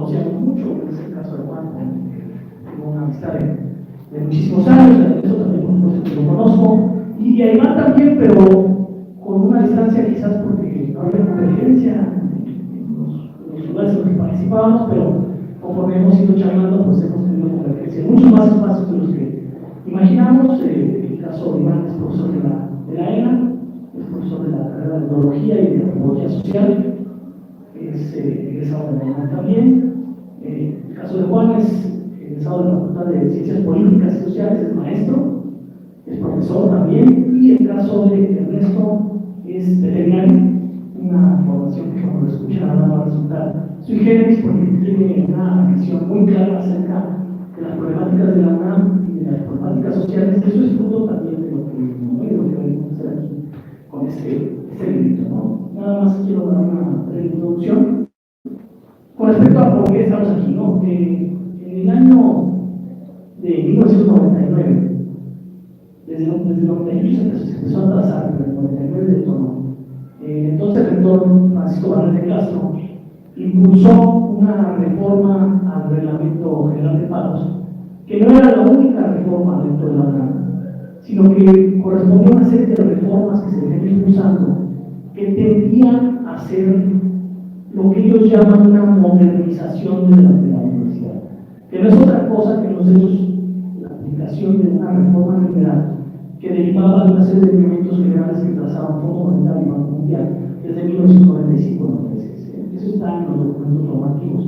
conocíamos mucho, que es el caso de Juan, tengo una amistad de muchísimos años, eso también por supuesto que lo conozco, y a Iván también, pero con una distancia quizás porque no había convergencia en los lugares en los que participábamos, pero conforme hemos ido charlando, pues hemos tenido convergencia en muchos más espacios de los que imaginamos. El caso de Iván es profesor de la ENA, es profesor de la carrera de Etnología y de Antropología Social, es egresado de la ENA también. El caso de Juan es egresado de la Facultad de Ciencias Políticas y Sociales, es maestro, es profesor también, y el caso de Ernesto es veterinario, una formación que cuando lo escuchan ahora va a resultar sui generis porque tiene una visión muy clara acerca de las problemáticas de la UNAM y de las problemáticas sociales. Eso es fruto también de lo que venimos a hacer aquí con este librito, ¿no? Nada más quiero dar una breve introducción con respecto a por qué estamos aquí, ¿no? En el año de 1999, desde el 98 se empezó a trazar, pero en el 99 detonó. Entonces el rector Francisco Barrera de Castro impulsó una reforma al Reglamento General de Pagos, que no era la única reforma dentro de la UNAM, sino que correspondía a una serie de reformas que se venían impulsando, que tendían a hacer lo que ellos llaman una modernización de la universidad, que no es otra cosa que los hechos, la aplicación de una reforma general que derivaba de una serie de movimientos generales que trazaban Fondo Monetario y Banco Mundial desde 1995-96. Eso está en los documentos normativos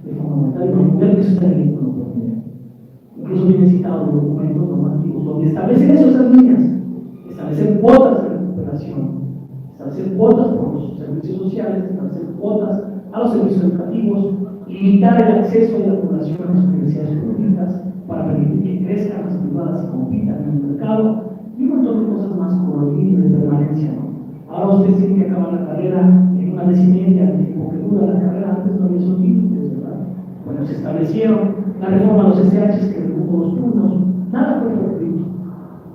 del Fondo Monetario y Banco Mundial, que eso está en el vínculo primero. Incluso vienen citados los documentos normativos donde establecen esas líneas, establecer cuotas de recuperación, establecer cuotas por los servicios sociales, establecer cuotas a los servicios educativos, limitar el acceso de la población a las universidades públicas para permitir que crezcan las privadas y compitan en el mercado, y un montón de cosas más como los límites de permanencia, ¿no? Ahora ustedes tienen que acabar la carrera en una vez y media, el tiempo que dura la carrera, antes no había esos límites, ¿verdad? Bueno, se establecieron la reforma de los SHs que redujo los turnos, nada fue fortuito.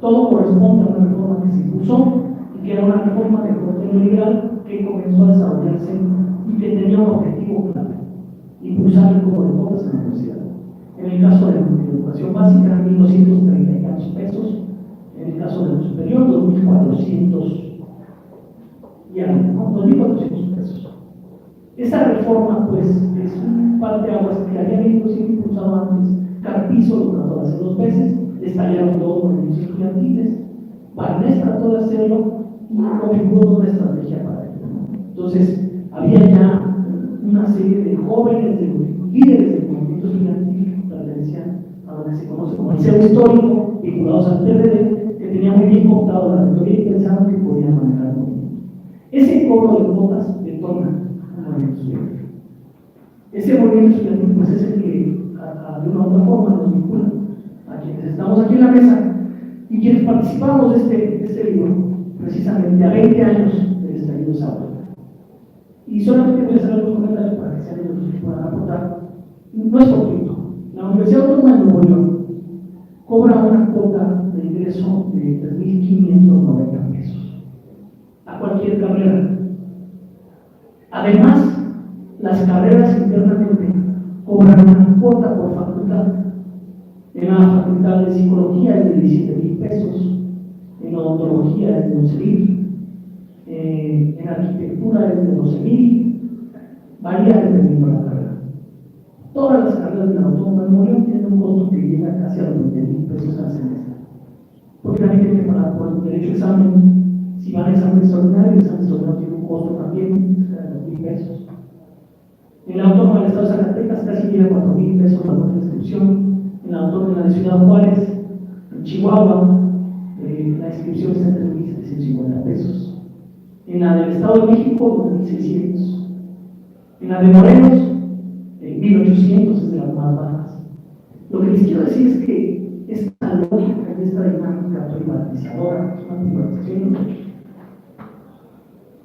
Todo corresponde a una reforma que se impulsó y que era una reforma de corte legal que comenzó a desarrollarse y que tenía un objetivo claro: impulsar el cobro de cuotas en la universidad. En el caso de la educación básica eran 1.230 y tantos pesos, en el caso de lo superior 2.400 y algo, ¿no? 2.400 pesos. Esa reforma, pues, es un parteaguas que había sido impulsado antes. Carpizo lo trató de hacer 2 veces, estallaron todos los movimientos estudiantiles, Barnés trató de hacerlo y configuró una estrategia para ello. Entonces, había ya una serie de jóvenes, de líderes del movimiento estudiantil que pertenecían a lo que se conoce como el liceo histórico, vinculados al PRD, que tenían muy bien contado la rectoría y pensaban que podían manejar el movimiento. Ese cobro de cuotas detona un movimiento estudiantil. Ese movimiento estudiantil, pues, es el que de una u otra forma nos vincula a quienes estamos aquí en la mesa y quienes participamos de este libro, precisamente a 20 años del estallido sábado. Y solamente voy a hacer algunos comentarios para que sean ellos los que puedan aportar. No es fortuito. La Universidad Autónoma de Nuevo León cobra una cuota de ingreso de 3.590 pesos a cualquier carrera. Además, las carreras internamente cobran una cuota por facultad. En la facultad de psicología es de 17.000 pesos, en odontología es de 11.000, en arquitectura es de 12.000, varía dependiendo de la carrera. Todas las carreras de la Autónoma de Nuevo León tienen un costo que llega casi a los 20.000 pesos al semestre. Porque también tienen que pagar por el derecho a examen. Si van a examen extraordinario, el examen extraordinario tiene un costo también de 2.000 pesos. En la Autónoma del Estado de Zacatecas casi llega a 4.000 pesos la nueva inscripción. En la Autónoma de Ciudad Juárez, en Chihuahua, la inscripción está en 3.750 pesos. En la del Estado de México, 2.600. En la de Morelos, 1.800 es de las más bajas. Lo que les quiero decir es que esta lógica y esta dinámica privatizadora, es una privatización,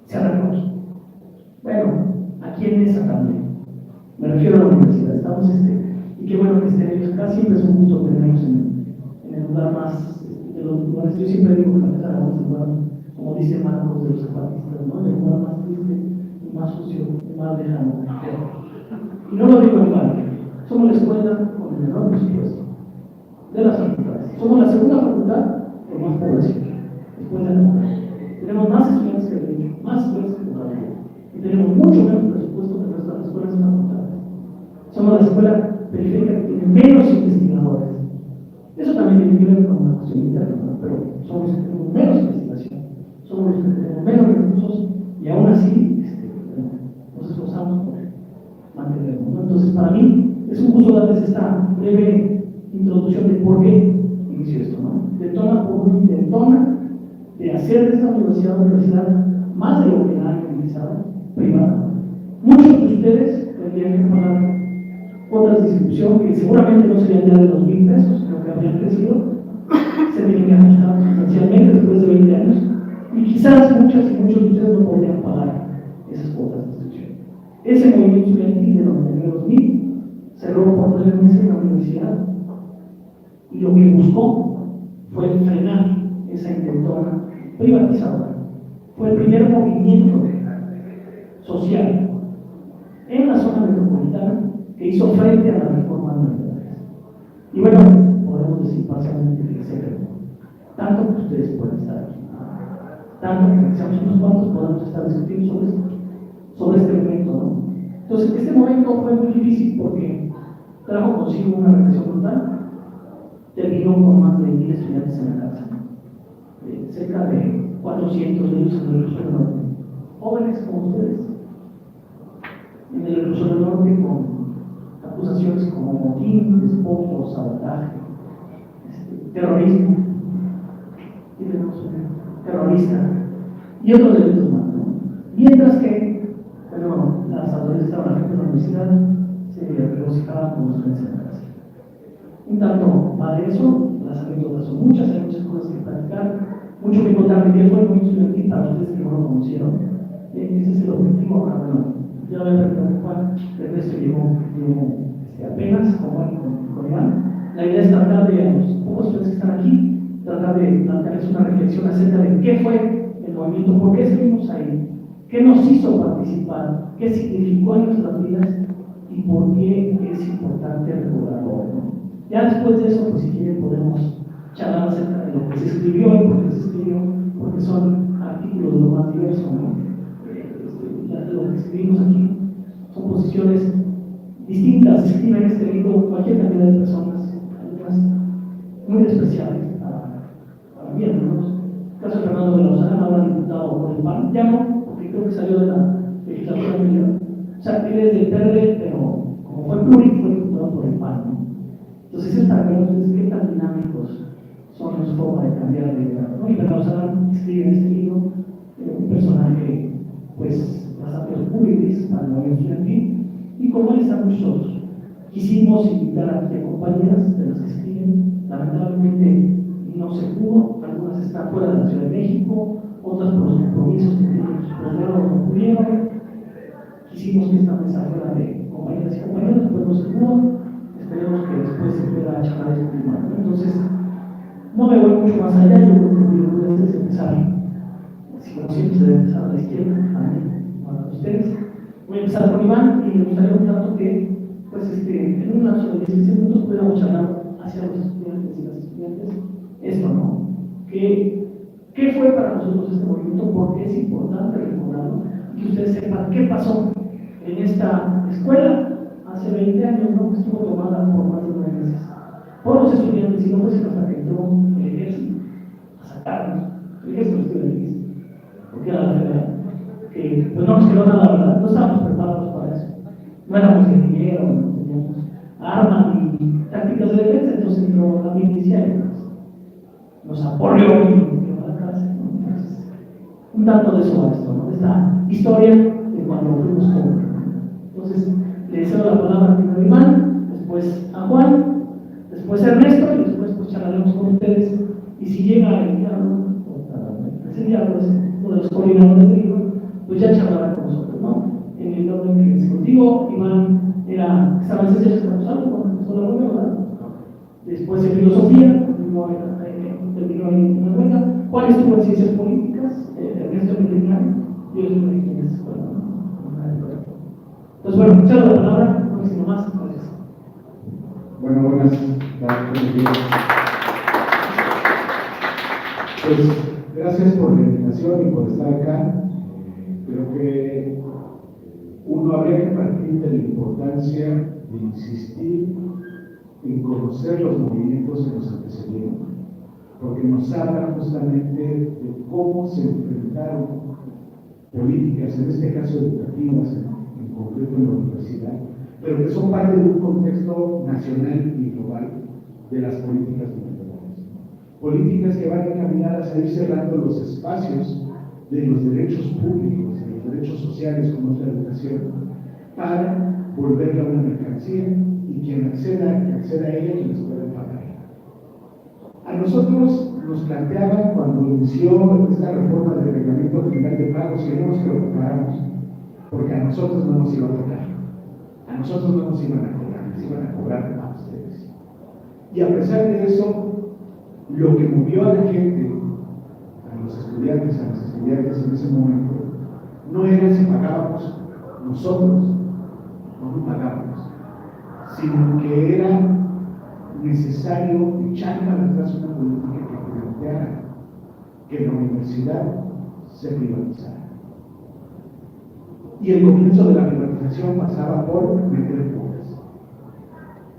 se arrancó aquí. Bueno, aquí en esa también. Me refiero a la universidad. Estamos y qué bueno que estén ellos acá. Siempre es un gusto tenerlos en el lugar más, de los lugares. Yo siempre digo que la mesa es el lugar, como dice Marcos de los zapatistas, ¿no? El lugar más triste, el más sucio, el más lejano. Y no lo digo en vano, somos la escuela con el menor presupuesto de las facultades. Somos la segunda facultad con más población, después de la UNAM. Tenemos más estudiantes que Derecho, más estudiantes que Contabilidad, y tenemos mucho menos presupuesto que el resto de las escuelas y facultades. Somos la escuela periférica que tiene menos investigadores. Eso también tiene que ver con una cuestión interna, ¿no? Pero somos los que tenemos menos investigación, somos los que tenemos menos recursos y aún así nos esforzamos por mantenernos, ¿no? Entonces, para mí es un gusto darles esta breve introducción de por qué inició esto, ¿no? Detona por un intentona de hacer de esta universidad una universidad más de lo que la han organizado, privada. Muchos de ustedes tendrían que pagar cuotas de distribución que seguramente no serían ya de los 1,000 pesos, sino que habrían crecido, se tienen que ajustar sustancialmente después de 20 años, y quizás muchas y muchos de ustedes no podrían pagar esas cuotas de distribución. Ese movimiento estudiantil de los años 2000 cerró por 3 meses la universidad, y lo que buscó fue frenar esa intentona privatizadora. Fue el primer movimiento social en la zona metropolitana que hizo frente a la reforma de universidades. Y bueno, podemos decir parcialmente que se creó. Tanto que ustedes pueden estar aquí, tanto que seamos unos cuantos podamos estar discutiendo sobre este momento, ¿no? Entonces, este momento fue muy difícil porque trajo consigo una represión brutal. Terminó con más de 1,000 estudiantes en la cárcel, cerca de 400 de ellos en el reclusorio norte, jóvenes como ustedes, en el reclusorio norte con acusaciones como motín, despojo, sabotaje, terrorismo, terrorista y otros delitos más, ¿no? Mientras que, bueno, las autoridades estaban frente a la universidad, se regocijaban con los estudiantes en la cárcel. Un tanto va de eso, las anécdotas son muchas, hay muchas cosas que platicar, mucho que contar de qué fue el movimiento estudiantil para ustedes que no lo conocieron. Ese es el objetivo. Ahora, bueno, ya lo voy a preguntar, el resto llegó apenas, con Iván. La idea es tratar de, a los pocos estudiantes que están aquí, tratar de plantearles una reflexión acerca de qué fue el movimiento, por qué estuvimos ahí, qué nos hizo participar, qué significó en nuestras vidas y por qué es importante recordarlo hoy, ¿no? Ya después de eso, pues si quieren podemos charlar acerca de lo que se escribió y por qué se escribió, porque son artículos de lo más diverso, ¿no? De lo que escribimos aquí son posiciones distintas, escriben este libro cualquier cantidad de personas, algunas muy especiales para mí, algunos. El caso de Fernando de Lauzana, ahora diputado por el PAN, ya no, porque creo que salió de la legislatura anterior. O sea, él es del PRD, pero como fue pluri, fue diputado por el PAN, ¿no? Entonces, es para ver ustedes qué tan dinámicos son en su forma de cambiar de idea, ¿no? Y Fernando Salán escribe en este libro un personaje, pues, bastante público para el movimiento estudiantil, y como él están muchos otros. Quisimos invitar aquí a compañeras de las que escriben, lamentablemente no se pudo, algunas están fuera de la Ciudad de México, otras por los compromisos que tienen sus programas no pudieron. Quisimos que esta mesa fuera de compañeras y compañeros, pues no se pudo. Esperemos que después se pueda charlar este tema, ¿no? Entonces, no me voy mucho más allá, yo creo que mi idea es empezar, si como siempre se debe empezar a la izquierda, a ustedes. Voy a empezar con Iván y me gustaría un tanto que, pues, en un lapso de 16 minutos pudiéramos charlar hacia los estudiantes y las estudiantes esto, ¿no? ¿Qué fue para nosotros este movimiento? ¿Por qué es importante recordarlo? Y que ustedes sepan qué pasó en esta escuela hace 20 años, ¿no? Que estuvo tomada por más de 9 meses por los estudiantes, y no fue sino hasta que entró el ejército a sacarnos. El ejército estudiantil, porque era la verdad que pues no nos quedó nada, ¿verdad? No estábamos preparados para eso. No éramos guerrilleros, no teníamos armas ni tácticas de defensa, entonces entró la milicia y pues, nos aporrió y nos metió a la cárcel, ¿no? Entonces, un tanto de eso a esto, ¿no? De esta historia de cuando fuimos jóvenes. Entonces, le cedo la palabra primero a Iván, después a Juan, después a Ernesto y después pues charlaremos con ustedes. Y si llega el diálogo, ese diálogo es uno de los coordinadores del libro, pues ya charlará con nosotros, ¿no? En el orden que les contigo, Iván estaba en ciencias estatales cuando empezó la huelga, ¿verdad? Después en filosofía, terminó en la huelga. Juan estuvo en ciencias políticas, Ernesto en veterinario, yo estuve en esa escuela, ¿no? Entonces, bueno, cedo la palabra. No sino más. Gracias. Bueno, buenos días. Pues gracias por la invitación y por estar acá. Creo que uno habría que partir de la importancia de insistir en conocer los movimientos que nos antecedieron, porque nos habla justamente de cómo se enfrentaron políticas, en este caso educativas, en concreto en la universidad, pero que son parte de un contexto nacional y global de las políticas neoliberales. Políticas que van encaminadas a ir cerrando los espacios de los derechos públicos, de los derechos sociales como es la educación, para volverla una mercancía y quien acceda a ella, quienes pueden pagar. A nosotros nos planteaban cuando inició esta reforma del Reglamento General de Pagos que no nos preocupáramos, porque a nosotros no nos iba a tocar, a nosotros no nos iban a cobrar, les iban a cobrar a ustedes. Y a pesar de eso, lo que movió a la gente, a los estudiantes, a las estudiantes en ese momento, no era si pagábamos nosotros, no pagábamos, sino que era necesario echar para atrás una política que planteara que la universidad se privatizara. Y el comienzo de la privatización pasaba por meter cuotas.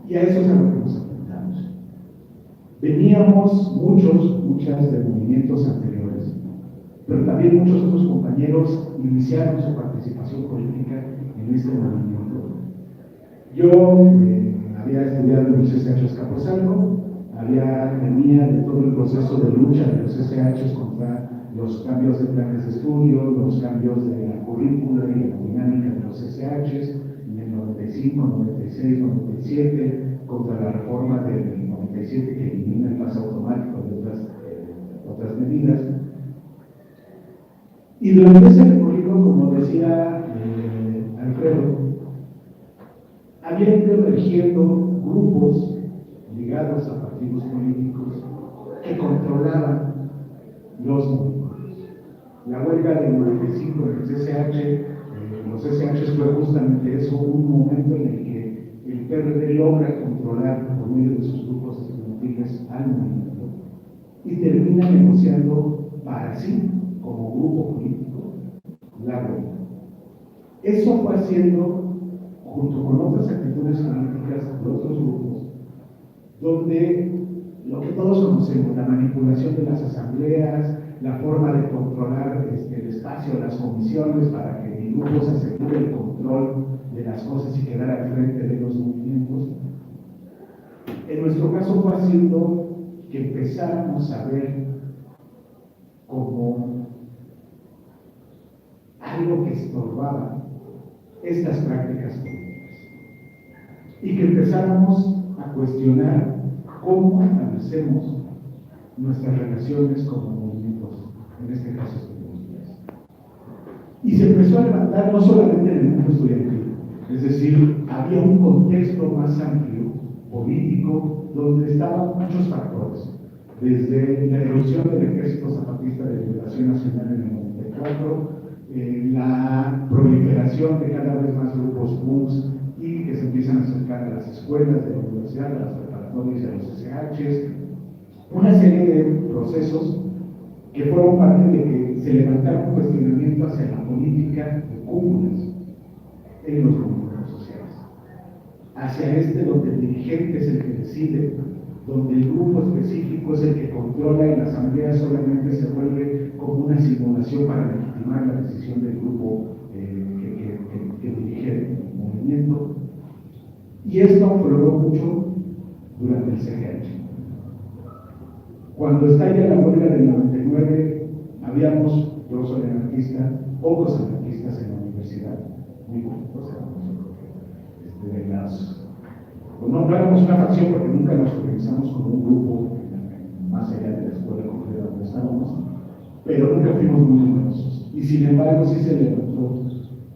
Y a eso es a lo que nos enfrentamos. Veníamos muchas de movimientos anteriores, pero también muchos otros compañeros iniciaron su participación política en este movimiento. Yo había estudiado en los SH Escaposalco, venía de todo el proceso de lucha de los SH contra los cambios de planes de estudio, los cambios de la currícula y la dinámica de los SH en el 95, 96, 97, contra la reforma del 97 que elimina el paso automático de otras medidas. Y durante ese recorrido, como decía Alfredo, habían ido emergiendo grupos ligados a partidos políticos que controlaban los movimientos. La huelga del 95 en el CCH, los CCH fue justamente eso, un momento en el que el PRD logra controlar por medio de sus grupos estudiantiles al movimiento y termina negociando para sí, como grupo político, la huelga. Eso fue haciendo junto con otras actitudes políticas de otros grupos, donde lo que todos conocemos, la manipulación de las asambleas, la forma de controlar el espacio de las comisiones para que el grupo se asegure el control de las cosas y quedar al frente de los movimientos. En nuestro caso fue haciendo que empezáramos a ver como algo que estorbaba estas prácticas políticas y que empezáramos a cuestionar cómo establecemos nuestras relaciones como movimientos, en este caso estudiantiles. Y se empezó a levantar no solamente en el mundo estudiantil, es decir, había un contexto más amplio, político, donde estaban muchos factores, desde la erupción del Ejército Zapatista de Liberación Nacional en el 94, la proliferación de cada vez más grupos PUMS y que se empiezan a acercar a las escuelas de la universidad, a las preparatorias y a los SHs, una serie de procesos que fueron parte de que se levantara un cuestionamiento hacia la política de cúmulas en los movimientos sociales, hacia donde el dirigente es el que decide, donde el grupo específico es el que controla y la asamblea solamente se vuelve como una simulación para legitimar la decisión del grupo que dirige el movimiento. Y esto afloró mucho durante el CGH. Cuando estalla la huelga del 99, yo soy anarquista, pocos anarquistas en la universidad, muy pocos éramos. No éramos una facción porque nunca nos organizamos como un grupo más allá de la escuela concreta donde estábamos, pero nunca fuimos muy numerosos. Y sin embargo, sí se levantó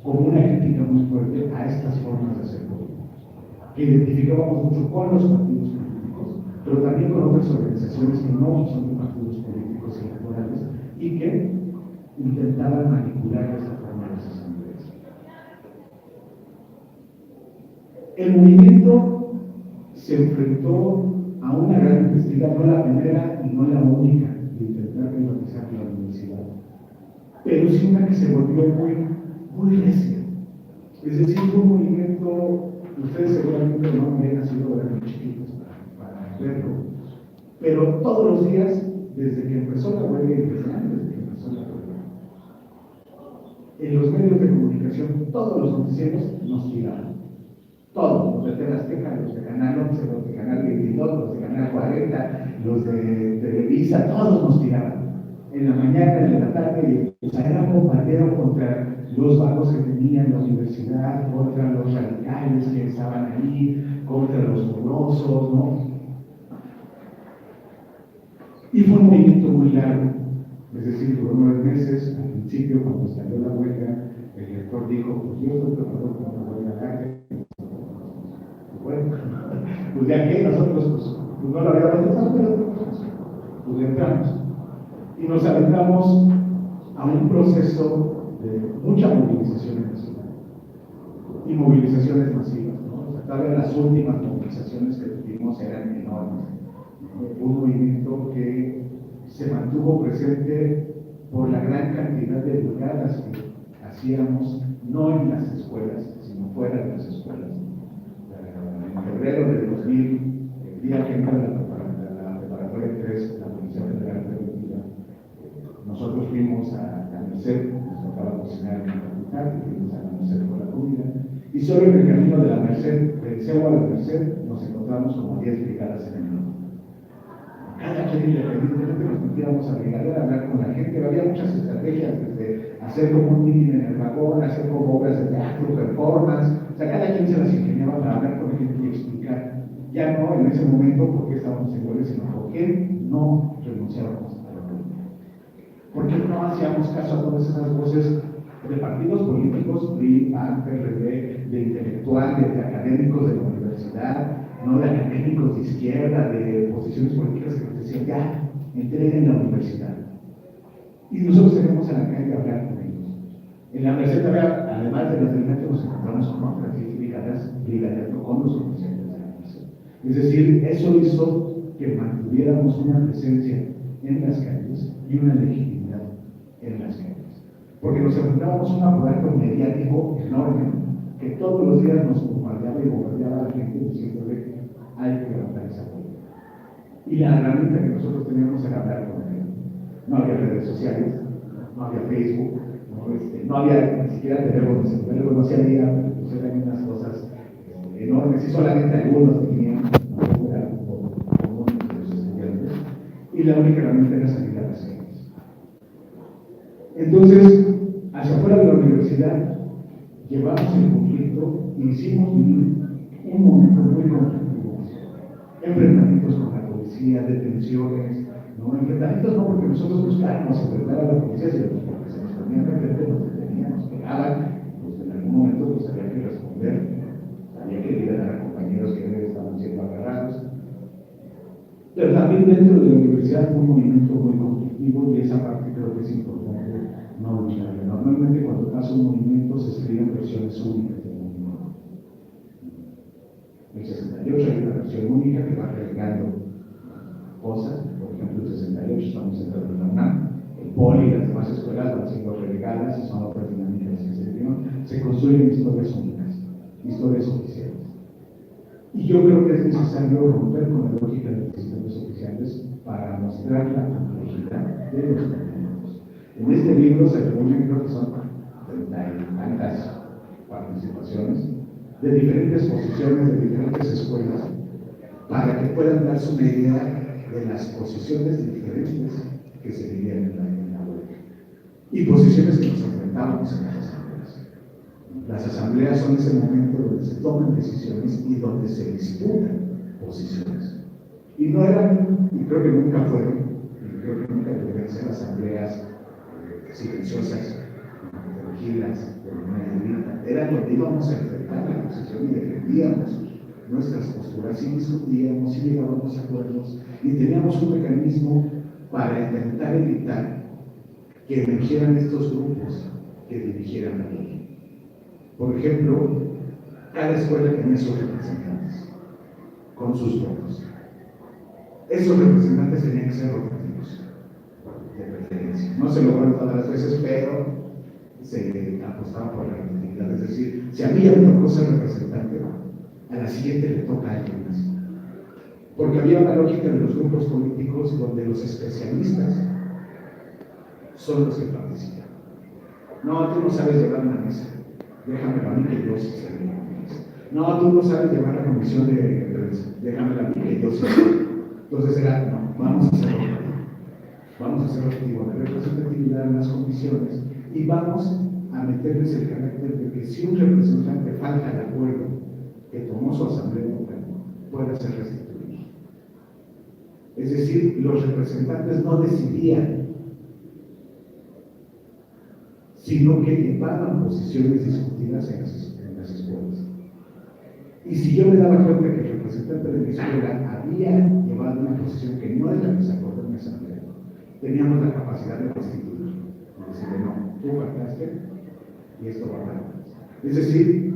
como una crítica muy fuerte a estas formas de hacer política, que identificábamos mucho con los partidos políticos, pero también con otras organizaciones que no son de partidos políticos y electorales y que intentaban manipular esa forma de las asambleas. El movimiento se enfrentó a una gran necesidad, no la primera y no la única, de intentar privatizar la universidad, pero sí una que se volvió muy recia. Es decir, fue un movimiento, ustedes seguramente no habían nacido, eran muy chiquitos para verlo, pero todos los días, desde que empezó la huelga, desde que empezó la huelga, en los medios de comunicación, todos los noticieros nos tiraban. Todos, los de TV Azteca, los de Canal 11, los de Canal 22, los de Canal 40, los de Televisa, todos nos tiraban. En la mañana, en la tarde, era un bombardeo contra los vagos que tenían la universidad, contra los radicales que estaban ahí, contra los morosos, ¿no? Y fue un movimiento muy largo, es decir, duró 9 meses. Al principio, cuando salió la huelga, el rector dijo: pues yo estoy preparado para una huelga larga. Bueno, pues ya que nosotros pues no lo habíamos pensado, pero pues entramos. Y nos adentramos a un proceso de mucha movilización nacional y movilizaciones masivas, ¿no? O sea, tal vez las últimas movilizaciones que tuvimos eran enormes. Un movimiento que se mantuvo presente por la gran cantidad de brigadas que hacíamos, no en las escuelas, sino fuera de las escuelas. En febrero del 2000, el día que entra la preparatoria 3, la Policía Federal Preventiva, nosotros fuimos a la Merced, nos tocaba cocinar en la capital, fuimos a la Merced por la comida, y solo en el camino de la Merced, del Cebo a la Merced, nos encontramos como 10 brigadas en el mundo. Cada quien independientemente nos metíamos a brigadera a hablar con la gente. Había muchas estrategias, desde hacer como un meeting en el vagón, hacer como obras de teatro, performance. O sea, cada quien se las ingeniaba para hablar con la gente y explicar. Ya no en ese momento por qué estábamos en huelga, sino por qué no renunciábamos a la política. ¿Por qué no hacíamos caso a todas esas voces de partidos políticos, PRI, PAN, PRD, de intelectuales, de académicos de la universidad, no de académicos de izquierda, de posiciones políticas que nos decían: ya, entren en la universidad? Y nosotros tenemos en la calle a hablar con ellos. En la Merced, además de las del metro, nos encontramos con otras 10 brigadas con los oficiales de la Merced. Es decir, eso hizo que mantuviéramos una presencia en las calles y una legitimidad en las calles. Porque nos enfrentábamos a un aparato mediático enorme que todos los días nos bombardeaba y bombardeaba a la gente diciéndole que hay que levantar esa política. Y la herramienta que nosotros teníamos era hablar con él. No había redes sociales, no había Facebook, no había ni siquiera teléfonos celulares, no se había, pues eran unas cosas enormes, y solamente algunos tenían, no era común entre los estudiantes, y la única herramienta era salir a las calles. Entonces, hacia afuera de la universidad, llevamos el conflicto y hicimos vivir un momento muy conflictivo. Enfrentamientos con la policía, detenciones, no enfrentamientos no porque nosotros buscáramos enfrentar a la policía, sino porque se nos ponían de frente, nos detenían, nos pegaban, pues en algún momento pues había que responder, había que liberar a compañeros que estaban siendo agarrados. Pero también dentro de la universidad fue un movimiento muy conflictivo, y esa parte creo que es importante no olvidarla. Normalmente cuando pasa un movimiento se escriben versiones únicas del movimiento. En el 68 hay una versión única que va agregando cosas. Por ejemplo, en el 68 estamos entrando en la UNAM, el POLI y las demás escuelas van siendo relegadas y son otras dinámicas que se construyen historias únicas, historias oficiales. Y yo creo que es necesario romper con la lógica de los sistemas oficiales para mostrar la complejidad de los movimientos. En este libro se reúnen, creo que son 30 y tantas participaciones de diferentes posiciones, de diferentes escuelas, para que puedan darse una idea de las posiciones diferentes que se vivían en la huelga y posiciones que nos enfrentábamos en las asambleas. Las asambleas son ese momento donde se toman decisiones y donde se disputan posiciones. Y no eran, y creo que nunca fueron, y creo que nunca deben ser asambleas silenciosas, tranquilas, pero no grita. Eran donde íbamos a enfrentar la posición y defendíamos nuestras posturas, y discutíamos, y llegábamos a acuerdos, y teníamos un mecanismo para intentar evitar que emergieran estos grupos que dirigieran la ley. Por ejemplo, cada escuela tenía sus representantes, con sus votos. Esos representantes tenían que ser rotativos, de preferencia. No se lograron todas las veces, pero se apostaba por la rotatividad. Es decir, si a mí ya me tocó ser representante, a la siguiente le toca a alguien más. Porque había una lógica de los grupos políticos donde los especialistas son los que participan. No, tú no sabes llevar una mesa, déjamelo a mí que yo sí sé llevar una mesa. No, tú no sabes llevar la comisión de prensa, déjamelo a mí que yo sí sé. Entonces era, no, vamos a hacerlo. Vamos a hacer objetivo de representatividad en las comisiones y vamos a meterles el carácter de que si un representante falta al acuerdo que tomó su asamblea local, pueda ser restituido. Es decir, los representantes no decidían, sino que llevaban posiciones discutidas en las escuelas. Y si yo me daba cuenta que el representante de mi escuela había llevado una posición que no es la que se acordó en mi asamblea, teníamos la capacidad de restituir, de decirle, no, tú faltaste y esto va a parar. Es decir,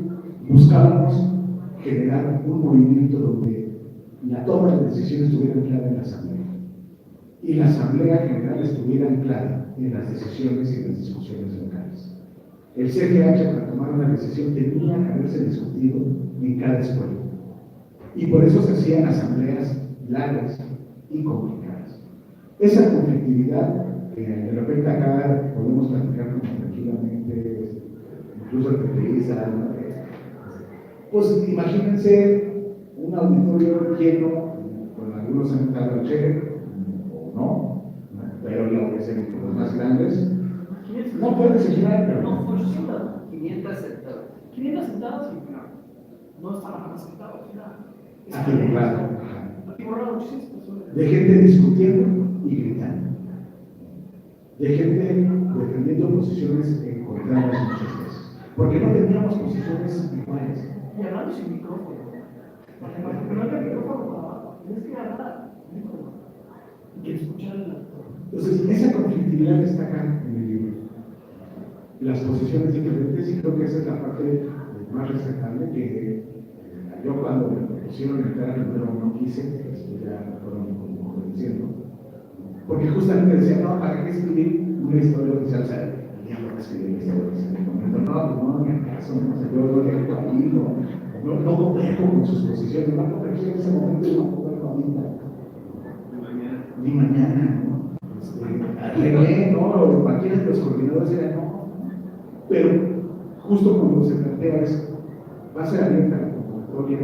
buscábamos generar un movimiento donde la toma de decisiones estuviera clara en la asamblea y la asamblea general estuviera clara en las decisiones y en las discusiones locales. El CGH, para tomar una decisión, tenía que haberse discutido en cada escuela. Y por eso se hacían asambleas largas y complicadas. Esa conflictividad, que de repente acá podemos platicar como tranquilamente, incluso entre Teresa, ¿no? Pues imagínense un auditorio lleno, con algunos sentados che, o no, pero lo que se los más grandes, no puedes girar, pero no, 800, 500 sentadas. 500 sentadas y no estaban sentados, era atiborrado, atiborrado, 800 personas. de gente discutiendo y gritando, de gente defendiendo posiciones encontradas muchas veces, porque no teníamos posiciones iguales. Y hablando sin micrófono, porque no había micrófono para abajo, tienes que hablar y que escuchar el actor. Entonces, esa conflictividad está acá en el libro. Las posiciones diferentes, y creo que esa es la parte más respetable que yo cuando me propusieron entrar al número no quise, después ya fueron como convenciendo. Porque justamente decía, no, ¿para qué escribir una historia oficial? O sea, el diablo va a escribir una historia oficial. No, ni acaso, no sé, yo lo dejo aquí, no converjo con sus posiciones, no convergí en ese momento y no converjo ahorita. Ni mañana, ¿no? Arreglé, ¿no? Cualquiera de los coordinadores era no. Pero justo cuando se plantea eso, va a ser abierta la convocatoria,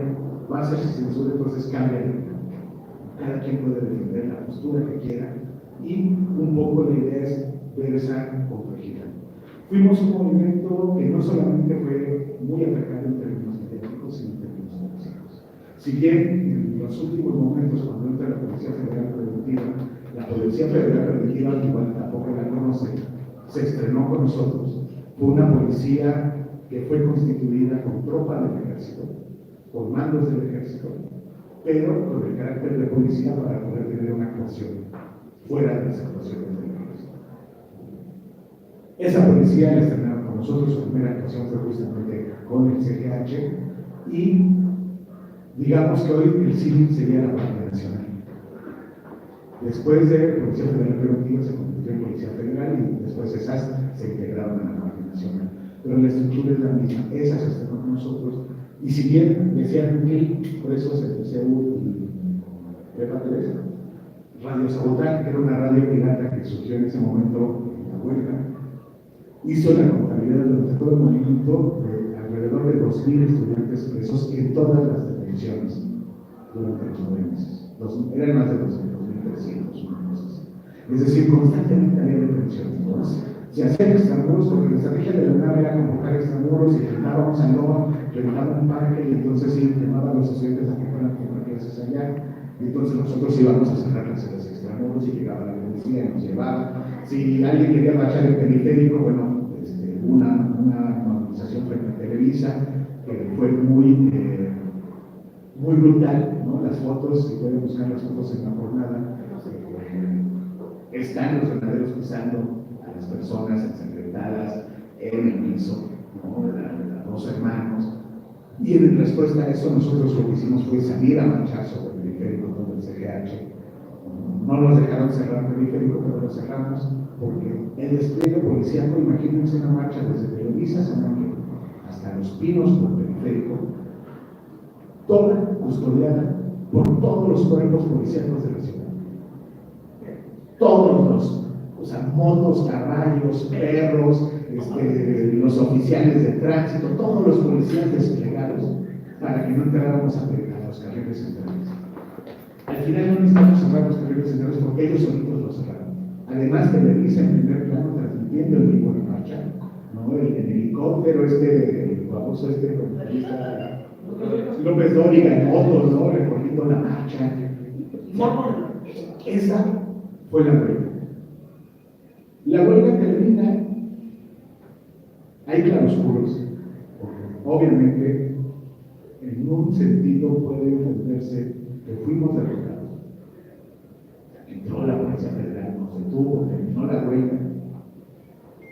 va a ser sin censura, entonces cambia. Cada quien puede defender la postura que quiera y un poco la idea es ver esa complejidad. Fuimos un movimiento que no solamente fue muy atacado en términos mediáticos, sino en términos políticos. Si bien en los últimos momentos, cuando entra la Policía Federal Preventiva, la Policía Federal Preventiva, igual tampoco la conoce, se estrenó con nosotros. Fue una policía que fue constituida con tropa del ejército, con mandos del ejército, pero con el carácter de policía para poder tener una actuación fuera de las actuaciones del ejército. Esa policía la estrenaron con nosotros, su primera actuación fue justamente con el CGH y digamos que hoy el CIVIC sería la Guardia Nacional. Después de Policía Federal Preventiva se convirtió en Policía Federal y después esas se integraron a la Guardia Nacional. Pero la estructura es la misma, esa se estrenó con nosotros. Y si bien decían 1000 presos entre CEU y Prepa 3, Radio Sabotaje, que era una radio pirata que surgió en ese momento en la huelga, hizo la contabilidad durante todo el movimiento de alrededor de 2000 estudiantes presos en todas las detenciones durante los 9 meses. Eran más de 2300, una cosa así. Es decir, constantemente había detenciones. Entonces, se hacían extramuros porque la estrategia de la UNAM era convocar extramuros y rentábamos a Loa, rentaban un parque y entonces sí, llamaban a los estudiantes a que fueran a comprar clases allá. Y entonces nosotros íbamos a cerrar las extramuros y llegaba la policía y nos llevaba. Si alguien quería marchar el periférico, bueno, una movilización frente a Televisa que fue muy brutal, ¿no? Las fotos, si pueden buscar las fotos en la jornada, están los granaderos pisando a las personas ensangrentadas en el piso, ¿no? Los dos hermanos, Y en respuesta a eso, nosotros lo que hicimos fue salir a marchar sobre el periférico, todo el CGH. No nos dejaron cerrar el periférico, pero lo cerramos porque el despliegue policíaco, imagínense una marcha desde Televisa hasta Los Pinos por periférico, toda custodiada por todos los cuerpos policíacos de la ciudad. Todos los, o sea, motos, caballos, perros, los oficiales de tránsito, todos los policías desplegados para que no entráramos a los carriles centrales. Al final no necesitamos cerrar los carriles centrales porque ellos solitos los cerraron. Además, Televisa en primer plano transmitiendo el vivo de marcha, ¿no? El helicóptero el famoso comentarista López Dóriga en motos, ¿no? Recorriendo la marcha. Esa fue la huelga. La huelga termina, hay claroscuros, porque obviamente en un sentido puede entenderse que fuimos derrotados. Entró la Policía Federal, nos detuvo, terminó la huelga.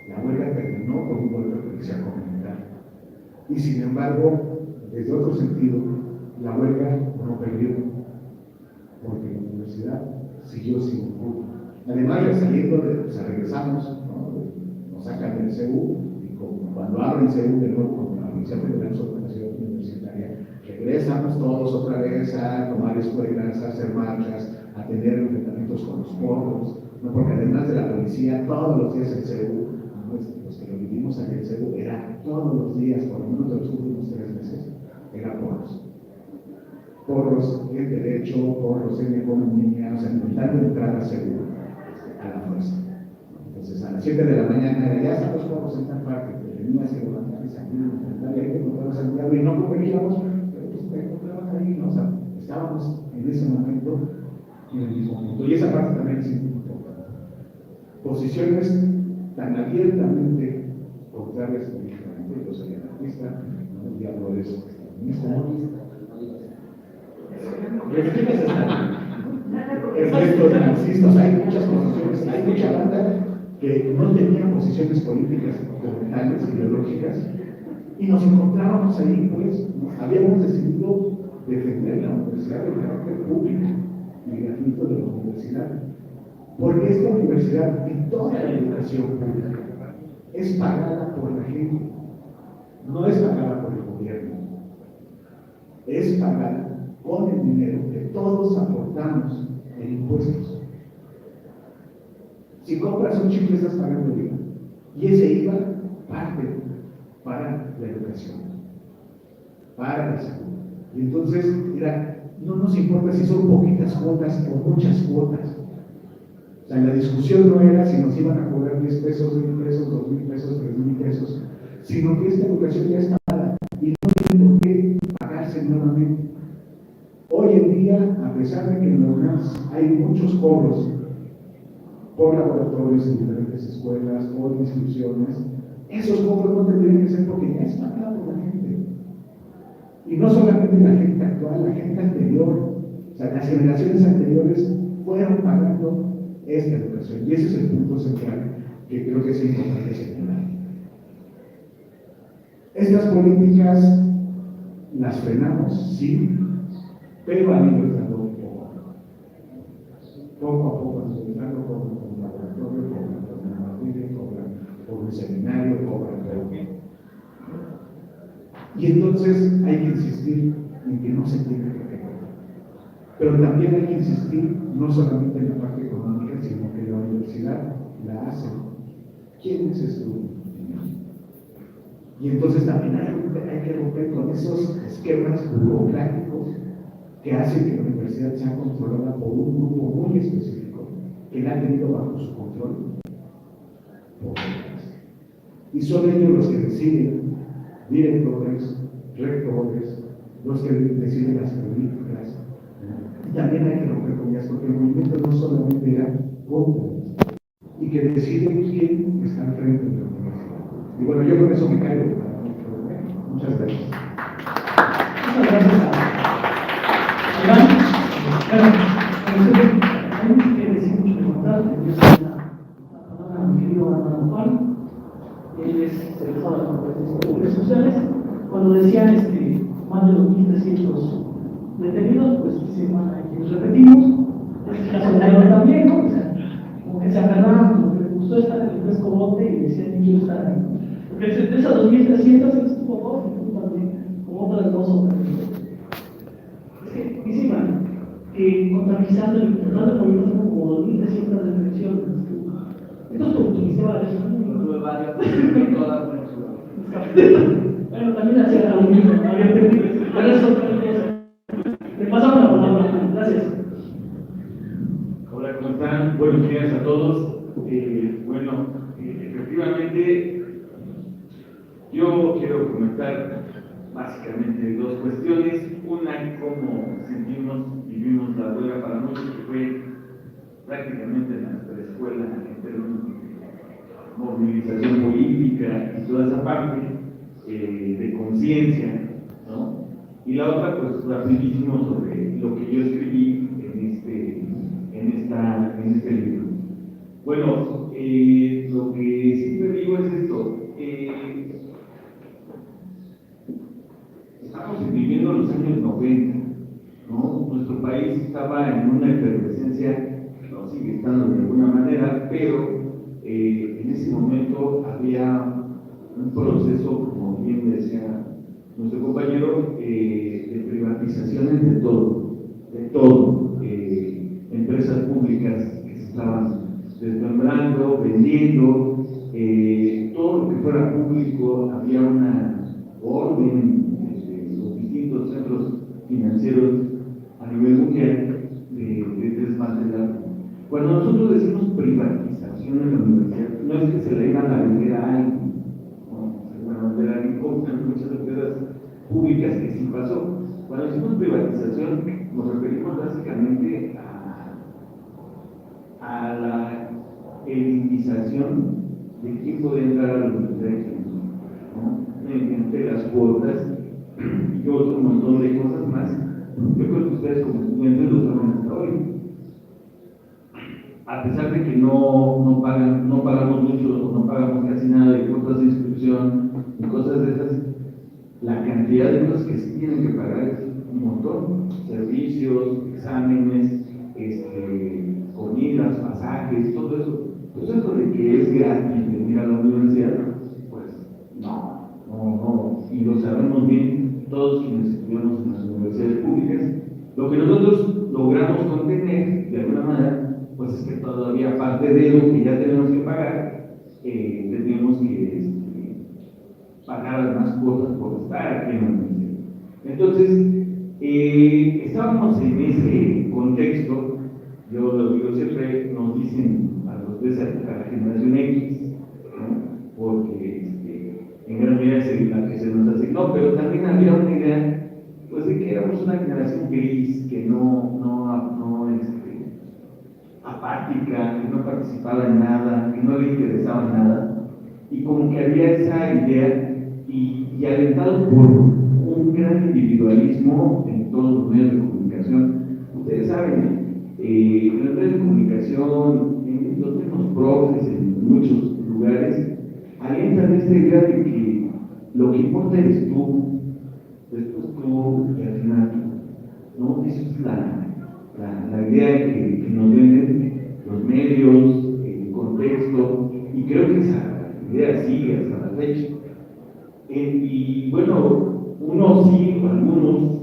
La huelga terminó con un golpe de policía comunitaria. Y sin embargo, desde otro sentido, la huelga no perdió, porque la universidad siguió sin culpa. Además, regresamos, ¿no? Nos sacan del CEU, y cuando abren CEU de nuevo, como la Policía Federal sobre la ciudad universitaria, regresamos todos otra vez a tomar escuelas, a hacer marchas, a tener enfrentamientos con los porros, ¿no? Porque además de la policía, todos los días el CEU, los que lo vivimos aquí en el CEU, era todos los días, por lo menos de los últimos 3 meses, era porros. Porros en derecho, porros en economía, o sea, intentando entrar a CEU a la fuerza. Entonces, a las 7 de la mañana era, ya están los porros en tal parte, que tenías que levantar y salir, enfrentar, y ahí te encontrabas al diablo, y no conveníamos, pero pues te encontrabas ahí, ¿no? O sea, estábamos en ese momento en el mismo punto. Y esa parte también es importante. Posiciones tan abiertamente contrarias políticamente, yo soy anarquista, ¿no? El diablo es comunista. Efectos marxistas, hay muchas posiciones, hay mucha banda que no tenía posiciones políticas dominantes, ideológicas, y nos encontrábamos ahí, pues, ¿no? Habíamos decidido defender la universidad del carácter público y gratuito de la universidad, porque esta universidad y toda la educación pública es pagada por la gente, no es pagada por el gobierno, es pagada con el dinero que todos aportamos en impuestos. Si compras un chicle estás pagando IVA, y ese IVA parte para la educación, para la salud. Y entonces, mira, no nos importa si son poquitas cuotas o muchas cuotas. O sea, la discusión no era si nos iban a cobrar 10 pesos, 1,000 pesos, 2,000 pesos, 3,000 pesos, sino que esta educación ya está pagada y no tiene por qué pagarse nuevamente. Hoy en día, a pesar de que en la UNAM hay muchos cobros por laboratorios en diferentes escuelas, por inscripciones, esos cobros no tendrían que ser porque ya es pagado por la gente. Y no solamente la gente actual, la gente anterior, o sea, las generaciones anteriores fueron pagando esta educación. Y ese es el punto central que creo que es importante señalar. Estas políticas las frenamos, sí, pero han ido entrando un poco. Poco a poco han ido entrando con un laboratorio, con una materia, con un seminario, con y entonces hay que insistir en que no se tiene que recortar. Pero también hay que insistir no solamente en la parte económica, sino que la universidad la hace. ¿Quiénes estudian? Y entonces también hay que romper con esos esquemas burocráticos que hacen que la universidad sea controlada por un grupo muy específico que la ha tenido bajo su control por décadas. Y son ellos los que deciden, directores, rectores, los que deciden las políticas. Y también hay que romper con ellas, porque el movimiento no solamente era contra, y que deciden quién está al frente de la universidad. Y bueno, yo con eso me caigo. Muchas gracias. Muchas gracias a Iván. Hay que decir mucho importante, yo soy la palabra a mi querido hermano Juan, él es egresado de las competencias sociales, cuando decía 2.300 detenidos, pues se van a ir, repetimos, este caso de León también, ¿no? O sea, como que se agarraron, como que les gustó estar en el fresco bote y decían, quiero estar ahí. Porque de esas 2.300 él estuvo dos, y tú también, como otras dos o tres. Es que, encima, contabilizando y tratando de poner como 2.300 reflexiones. Esto es como tu sistema de Tuve varias, todas buenas. bueno, también hacía lo mismo, no había perdido. Pero eso otra cosa. Le pasamos la palabra. Gracias. Hola, ¿cómo están? Buenos días a todos. Efectivamente, yo quiero comentar básicamente dos cuestiones. Una, cómo vivimos la huelga para muchos, que fue prácticamente nuestra escuela en términos de movilización política y toda esa parte de conciencia, ¿no? Y la otra, pues, rapidísimo sobre lo que yo escribí en este libro. Bueno, lo que siempre digo es esto. Estamos viviendo los años 90, ¿no? Nuestro país estaba en una efervescencia, no sigue estando de alguna manera, pero en ese momento había un proceso, como bien decía nuestro compañero, de privatizaciones de todo, empresas públicas que se estaban desmembrando, vendiendo, todo lo que fuera público, había una orden de los distintos centros financieros a nivel mundial de desmantelar. Cuando nosotros decimos privatización en la universidad, no es que se le iban a vender a alguien, ¿no? Se van a vender a alguien, como muchas empresas públicas que sí pasó. Cuando decimos privatización, nos referimos básicamente a la elitización de quién puede entrar a la universidad, ¿no? Mediante las cuotas y otro montón de cosas más. Yo creo que ustedes como estudiantes lo saben hasta hoy. A pesar de que no pagamos mucho o no pagamos casi nada de cuotas de inscripción y cosas de esas, la cantidad de cosas que se tienen que pagar es un montón: servicios, exámenes, comidas, pasajes, todo eso. Pues eso de que es gratis venir a la universidad, pues no, y lo sabemos bien todos quienes estudiamos en las universidades públicas. Lo que nosotros logramos contener, de alguna manera, pues es que todavía, aparte de lo que ya tenemos que pagar, tenemos que pagar además cuotas por estar aquí en la universidad. Entonces, estábamos en ese contexto. Yo lo digo siempre, nos dicen a la generación X, ¿no? Porque en gran medida es la que se nos asignó, pero también había una idea, pues, de que éramos una generación gris, que no apática, que no participaba en nada, que no le interesaba nada, y como que había esa idea, y alentado por un gran individualismo en todos los medios de comunicación. Ustedes saben, en los medios de comunicación, en los mismos profes, en muchos lugares, alientan esta idea de que lo que importa eres tú, después tú y al final tú, ¿no? Esa es la idea que nos venden los medios, el contexto, y creo que esa idea sigue hasta la fecha. Y bueno, unos sí, algunos,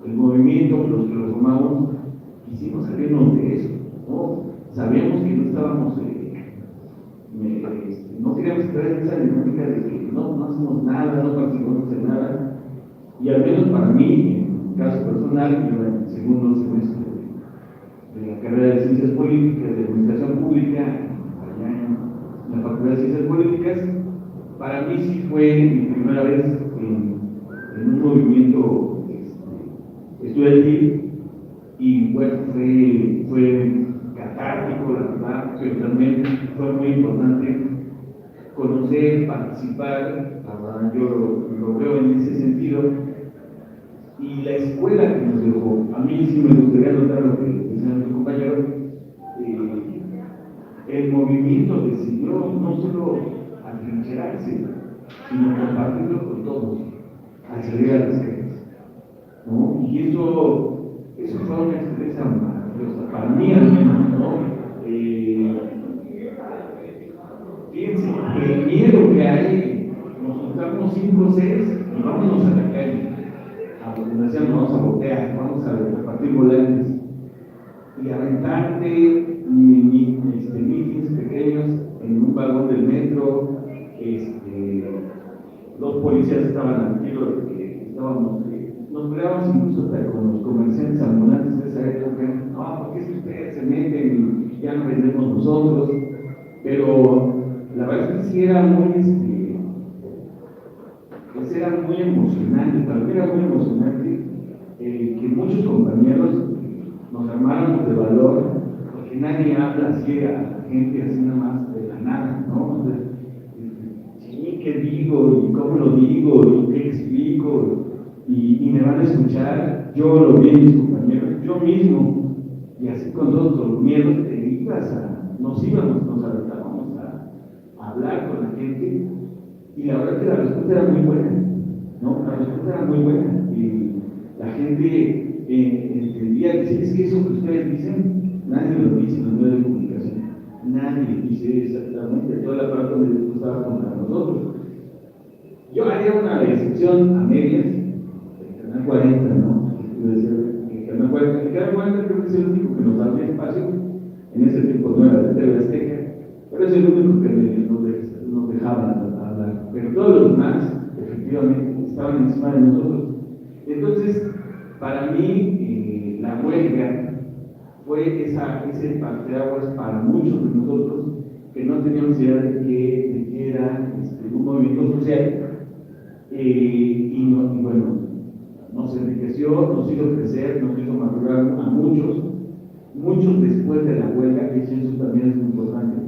el movimiento, los que lo formamos, quisimos salirnos de eso, ¿no? Sabíamos que no estábamos, no queríamos traer esa dinámica de que no hacemos nada, no participamos en nada. Y al menos para mí, en mi caso personal, yo en el segundo semestre de la carrera de Ciencias Políticas, de Administración Pública, allá en la Facultad de Ciencias Políticas, para mí sí fue mi primera vez en un movimiento estudiantil, y bueno, fue catártico, la verdad, pero también fue muy importante conocer, participar. La verdad, yo lo veo en ese sentido. Y la escuela que nos dejó, a mí sí me gustaría notar lo que decía nuestro compañero, el movimiento decidió no solo atrincherarse, sino compartirlo con todos, al salir a las calles. ¿no? Y eso fue una experiencia maravillosa, para mí al menos, ¿no? Fíjense, el miedo que hay, nos juntamos 5 o 6 y vámonos a la calle, a donde decían, vamos a botear, vamos a repartir volantes, y aventarte mítines pequeños en un vagón del metro, los policías estaban al tiro de que estábamos, nos peleábamos incluso hasta con los comerciantes ambulantes de esa época, no, porque es que ustedes se meten y ya no vendemos nosotros, pero la verdad es que sí era muy, pues era muy emocionante, para mí era muy emocionante que muchos compañeros nos armáramos de valor, porque nadie habla así a la gente así nada más de la nada, ¿no? Entonces, sí, ¿qué digo? ¿Y cómo lo digo? ¿Y qué explico? Y me van a escuchar, yo lo vi en mis compañeros, yo mismo, y así con todos los miedos nos aventábamos a hablar con la gente, y la verdad que la respuesta era muy buena, ¿no? La respuesta era muy buena, y la gente entendía, decir, es que eso que ustedes dicen, nadie lo dice en los medios de comunicación, nadie dice exactamente todo el aparato donde estaba contra nosotros. Yo haría una excepción a medias, el Canal 40, ¿no? El Canal 40 creo que es el único que nos da espacio, en ese tiempo no era de TV Azteca, pero es el único que nos dejaba hablar, pero todos los demás, efectivamente, estaban encima de nosotros. Entonces, para mí, la huelga fue ese parteaguas para muchos de nosotros que no teníamos idea de que era un movimiento social, y bueno, nos enriqueció, nos hizo crecer, nos hizo madurar a muchos después de la huelga, que eso también es muy importante,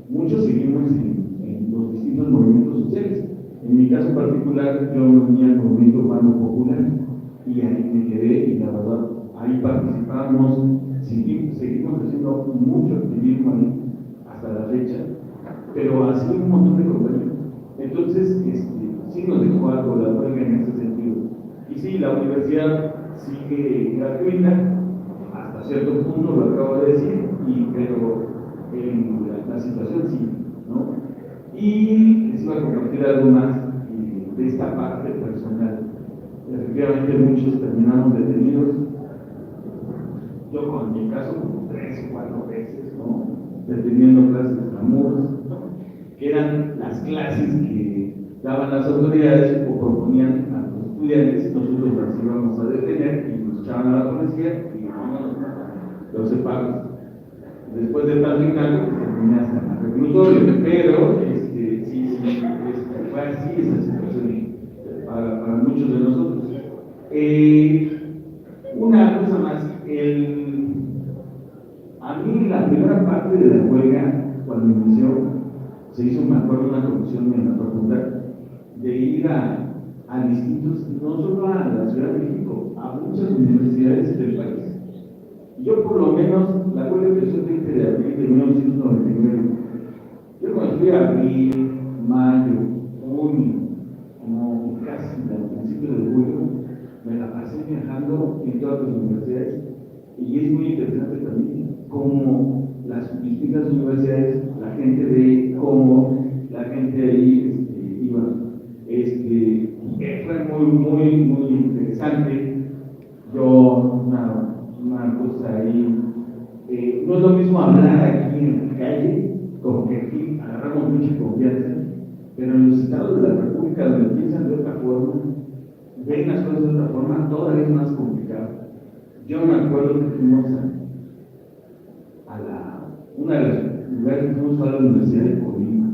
muchos seguimos en los distintos movimientos sociales. En mi caso particular, yo venía al movimiento urbano popular, y ahí me quedé, y la verdad, ahí participamos, seguimos haciendo mucho activismo ahí hasta la fecha, pero así un montón de compañeros. Entonces, sí nos dejó algo la huelga en ese sentido. Y sí, la universidad sigue gratuita, hasta cierto punto, lo acabo de decir, pero la situación sí, ¿no? Y les iba a compartir algo más de esta parte personal. Efectivamente, muchos terminamos detenidos. Yo, con mi caso, como 3 o 4 veces, ¿no? Deteniendo clases de extramuros, que eran las clases que daban las autoridades o proponían a los estudiantes. Nosotros las íbamos a detener y nos echaban a la policía y vámonos los separos. Después de tal final, pues terminé hasta el reclusorio, pero sí, fue así esa situación para muchos de nosotros. Una cosa más, a mí la primera parte de la huelga, cuando inició, se hizo, me acuerdo, una comisión en la facultad de ir a distintos, no solo a la Ciudad de México, a muchas universidades del país. Yo, por lo menos, la huelga empezó el 20 de abril de 1999. Yo cuando fui a abril, mayo, junio, como casi al principio de julio, me la pasé viajando en todas las universidades, y es muy interesante también cómo las distintas universidades, la gente ve cómo la gente ahí iba. Fue muy interesante. Yo, una cosa ahí, no es lo mismo hablar aquí en la calle, como que aquí agarramos mucha confianza, pero en los estados de la República, donde piensan de otra forma, ven las cosas de otra forma, todavía es más complicado. Yo me acuerdo que fuimos una de las lugares que fuimos fue a la Universidad de Colima,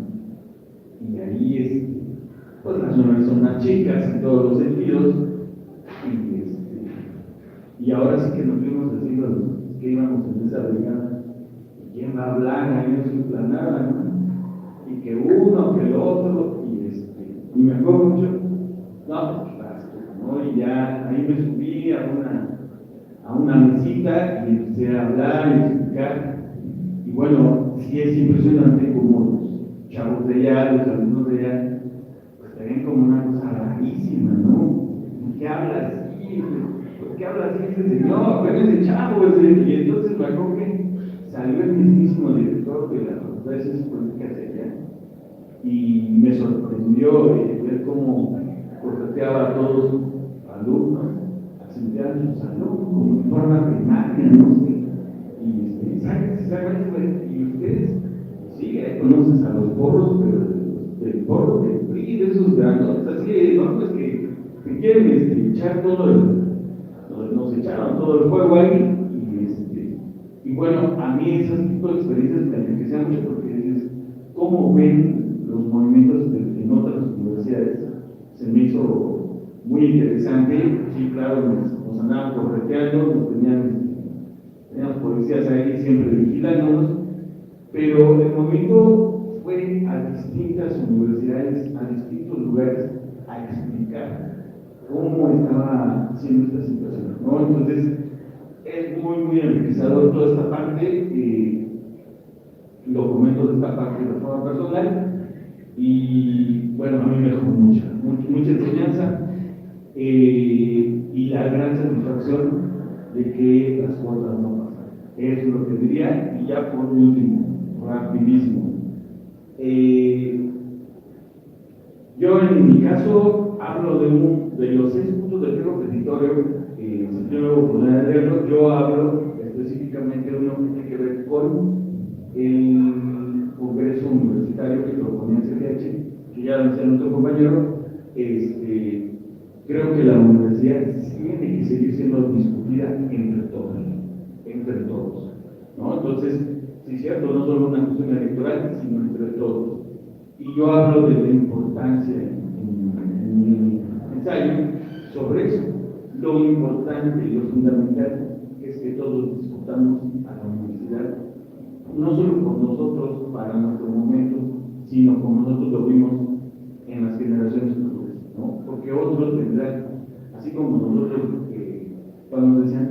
y ahí pues las universidades son más chicas en todos los sentidos, y ahora sí que nos fuimos así los que íbamos en esa brigada, quién va a hablar ahí en su planada, ¿no? Y que uno, que el otro, y me acuerdo mucho, no, ¿no? Y ya ahí me subí a una mesita y empecé a hablar y explicar. Y bueno, sí es impresionante como los chavos de allá, los alumnos de allá, pues te ven como una cosa rarísima, ¿no? ¿Qué hablas? ¿por qué habla así ese señor? Pero ese chavo, y entonces me acuerdo que salió el mismísimo director de la Facultad de Ciencias Políticas de allá, y me sorprendió ver cómo correteaba a todos sus alumnos, a sentar en su salón, como en forma primaria, no sé, y y ustedes, sí, conoces a los porros, pero del porro del PRI, de esos grandes, así, no, pues que quieren echar todo nos echaron todo el fuego ahí, y bueno, a mí esas tipo de experiencias me enriquecen mucho porque dices, ¿cómo ven los movimientos en otras universidades? Se me hizo muy interesante. Sí, claro, nos andaban correteando, teníamos policías ahí siempre vigilándonos, pero el movimiento fue a distintas universidades, a distintos lugares, a explicar cómo estaba siendo esta situación, ¿no? Entonces, es muy enriquecedor toda esta parte, lo comento de esta parte de forma personal, y bueno, a mí me dejó mucha enseñanza, y la gran satisfacción de que las cosas no pasan. Eso es lo que diría, y ya por último, rapidísimo. Yo en mi caso hablo de los 6 puntos del pliego petitorio. Si yo luego podré leerlo, yo hablo específicamente de uno que tiene que ver con el Congreso Universitario que proponía CGH, que ya decía nuestro compañero. Creo que la universidad tiene que seguir siendo discutida entre todos, ¿no? Entonces, sí es cierto, no solo una cuestión electoral, sino entre todos. Y yo hablo de la importancia en mi ensayo sobre eso. Lo importante y lo fundamental es que todos discutamos a la universidad, no solo por nosotros, para nuestro momento, sino como nosotros lo vimos en las generaciones futuras, ¿no? Porque otros tendrán, así como nosotros, cuando nos decían,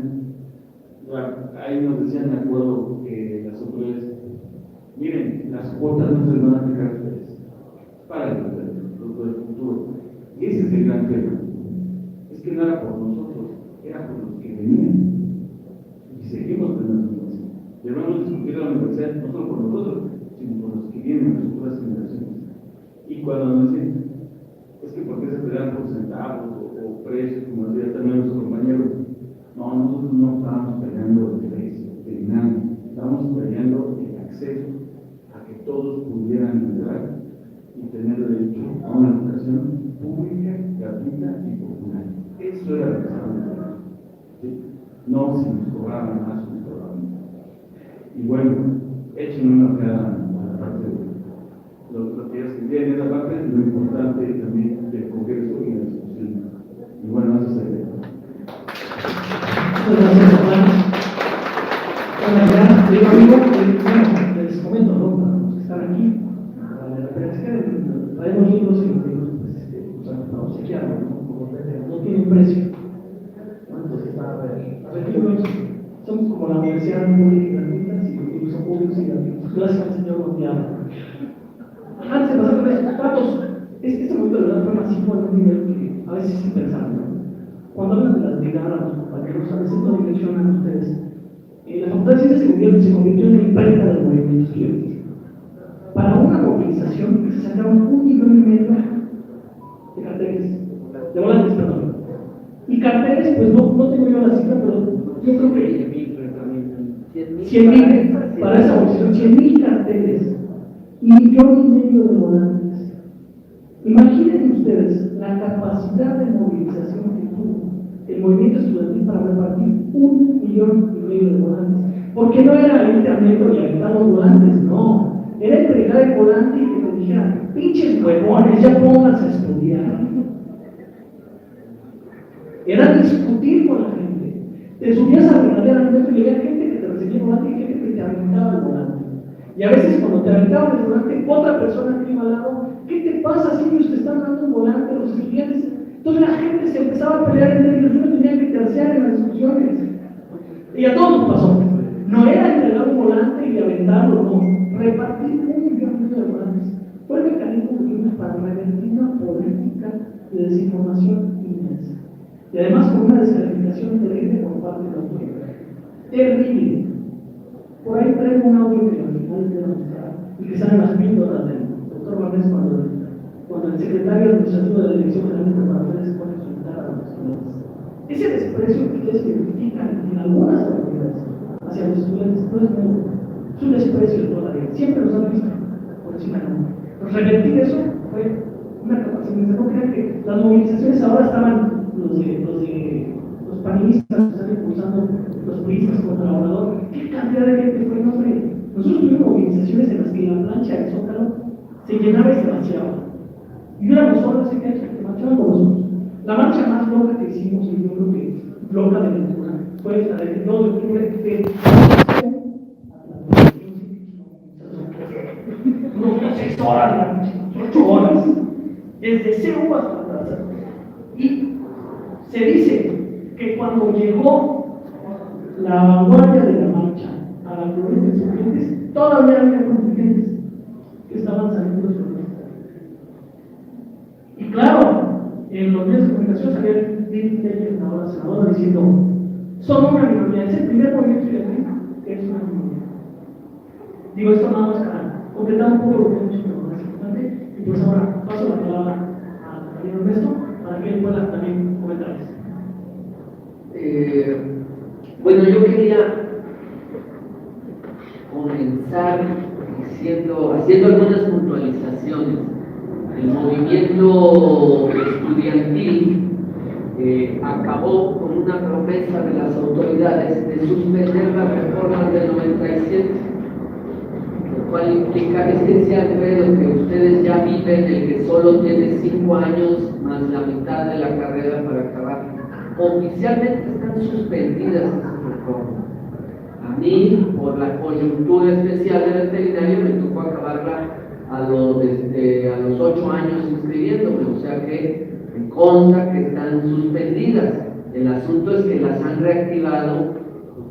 ahí nos decían, me acuerdo, que las autoridades, miren, las cuotas no se van a aplicar a ustedes, para el futuro. Y ese es el gran tema. Es que no era por nosotros, era por los que venían. Y seguimos teniendo educación. Debemos discutir la universidad no solo por nosotros, sino por los que vienen, las futuras generaciones. Y cuando nos dicen, es que ¿por qué se pelean por centavos o precios, como decía también nuestros compañeros? No, nosotros no estábamos peleando el precio, de nada. Estábamos peleando el acceso a que todos pudieran entrar y tener derecho a una educación pública, gratuita y popular. Eso era lo que estábamos peleando, ¿sí? No si nos cobraban más o nos cobraban menos. Y bueno, échenme una ojeada a la parte de lo que ya se viene en esa parte, lo importante también del Congreso y la discusión. Y bueno, eso sería. Muchas gracias, Juan. Bueno, ya, digo amigo, les comento, ¿no? Para los que están aquí, la referencia traemos libros y para obsequiarlos, ¿no? No tienen precio. Entonces, a ver, libros, somos como la universidad pública y gratuita, y los libros son públicos y gratuitos. Gracias al señor Gontiano. Antes de pasar con estos datos, este momento de verdad fue masivo en un nivel que a veces sí pensamos, ¿no? Cuando hablan de las brigadas, los compañeros, a veces no dimensionan ustedes. La Facultad de Ciencias se convirtió en la imprenta del movimiento estudiantil. Para una movilización se sacaron 1,5 millones de carteles, de volantes, perdón. Y carteles, pues no tengo yo la cifra, pero yo creo que 100,000 para esa movilización, 100,000 carteles y 1,5 millones de volantes. Imaginen ustedes la capacidad de movilización que tuvo el movimiento estudiantil para repartir 1,5 millones de volantes. Porque no era ir al metro y aventar los volantes, no. Era entregar el volante y que me dijeran, pinches huevones, ya pónganse a estudiar. Era discutir con la gente. Te subías a regatear al metro y había gente que te recibía el volante y gente que te aventaba el volante. Y a veces cuando te aventaban el volante, otra persona que iba al lado, ¿qué te pasa si ellos te están dando un volante a los estudiantes? Entonces la gente se empezaba a pelear entre ellos, uno tenía que terciar en las discusiones. Y a todos nos pasó. No era entregar un volante y aventarlo, no. Repartir 1,5 millones de volantes. Fue el mecanismo que tuvimos para revertir una política de desinformación inmensa. y además con una descalificación terrible por parte de la autoridad. Terrible. Por ahí traigo un audio que al final de la mostrar y que salen las píldoras del doctor Valdés cuando el secretario administrativo de la Dirección General de Preparatorias se pone a insultar a los estudiantes. Ese desprecio que ustedes identifican en algunas autoridades hacia los estudiantes no es nuevo, es un desprecio de toda la vida, siempre los han visto por encima de uno. Pues revertir eso fue una capacidad. No crean que las movilizaciones ahora estaban los panistas que están impulsando los priistas contra el Obrador. ¿Qué cantidad de gente fue? No, hombre. Nosotros tuvimos movilizaciones en las que la plancha del Zócalo se llenaba y se vaciaba. Y éramos solo que marchaban con nosotros. La marcha más loca que hicimos, y yo creo que loca de locura, fue la del 2 de octubre de unos 6 horas de la marcha, 8 horas, desde CEU hasta la plaza. Y se dice que cuando llegó la vanguardia de la marcha a la Glorieta de Insurgentes, todavía había contingentes que estaban saliendo de su lugar. Y claro, en los medios de comunicación salía Lili Telles, ahora senadora, diciendo: son una minoría, es el primer movimiento estudiantil que es una minoría. Digo esto nada más para completar un poco lo que he dicho, pero más importante. Y pues ahora paso la palabra al compañero Ernesto para que él pueda también comentar esto. Bueno, yo quería comenzar haciendo algunas puntualizaciones. El movimiento estudiantil acabó con una promesa de las autoridades de suspender las reformas del 97, lo cual implica ese enredo que ustedes ya viven, el que solo tiene 5 años más la mitad de la carrera para acabar. Oficialmente están suspendidas esas reformas. A mí, por la coyuntura especial de veterinario, me tocó acabarla a los 8 años inscribiéndome, o sea que me consta que están suspendidas. El asunto es que las han reactivado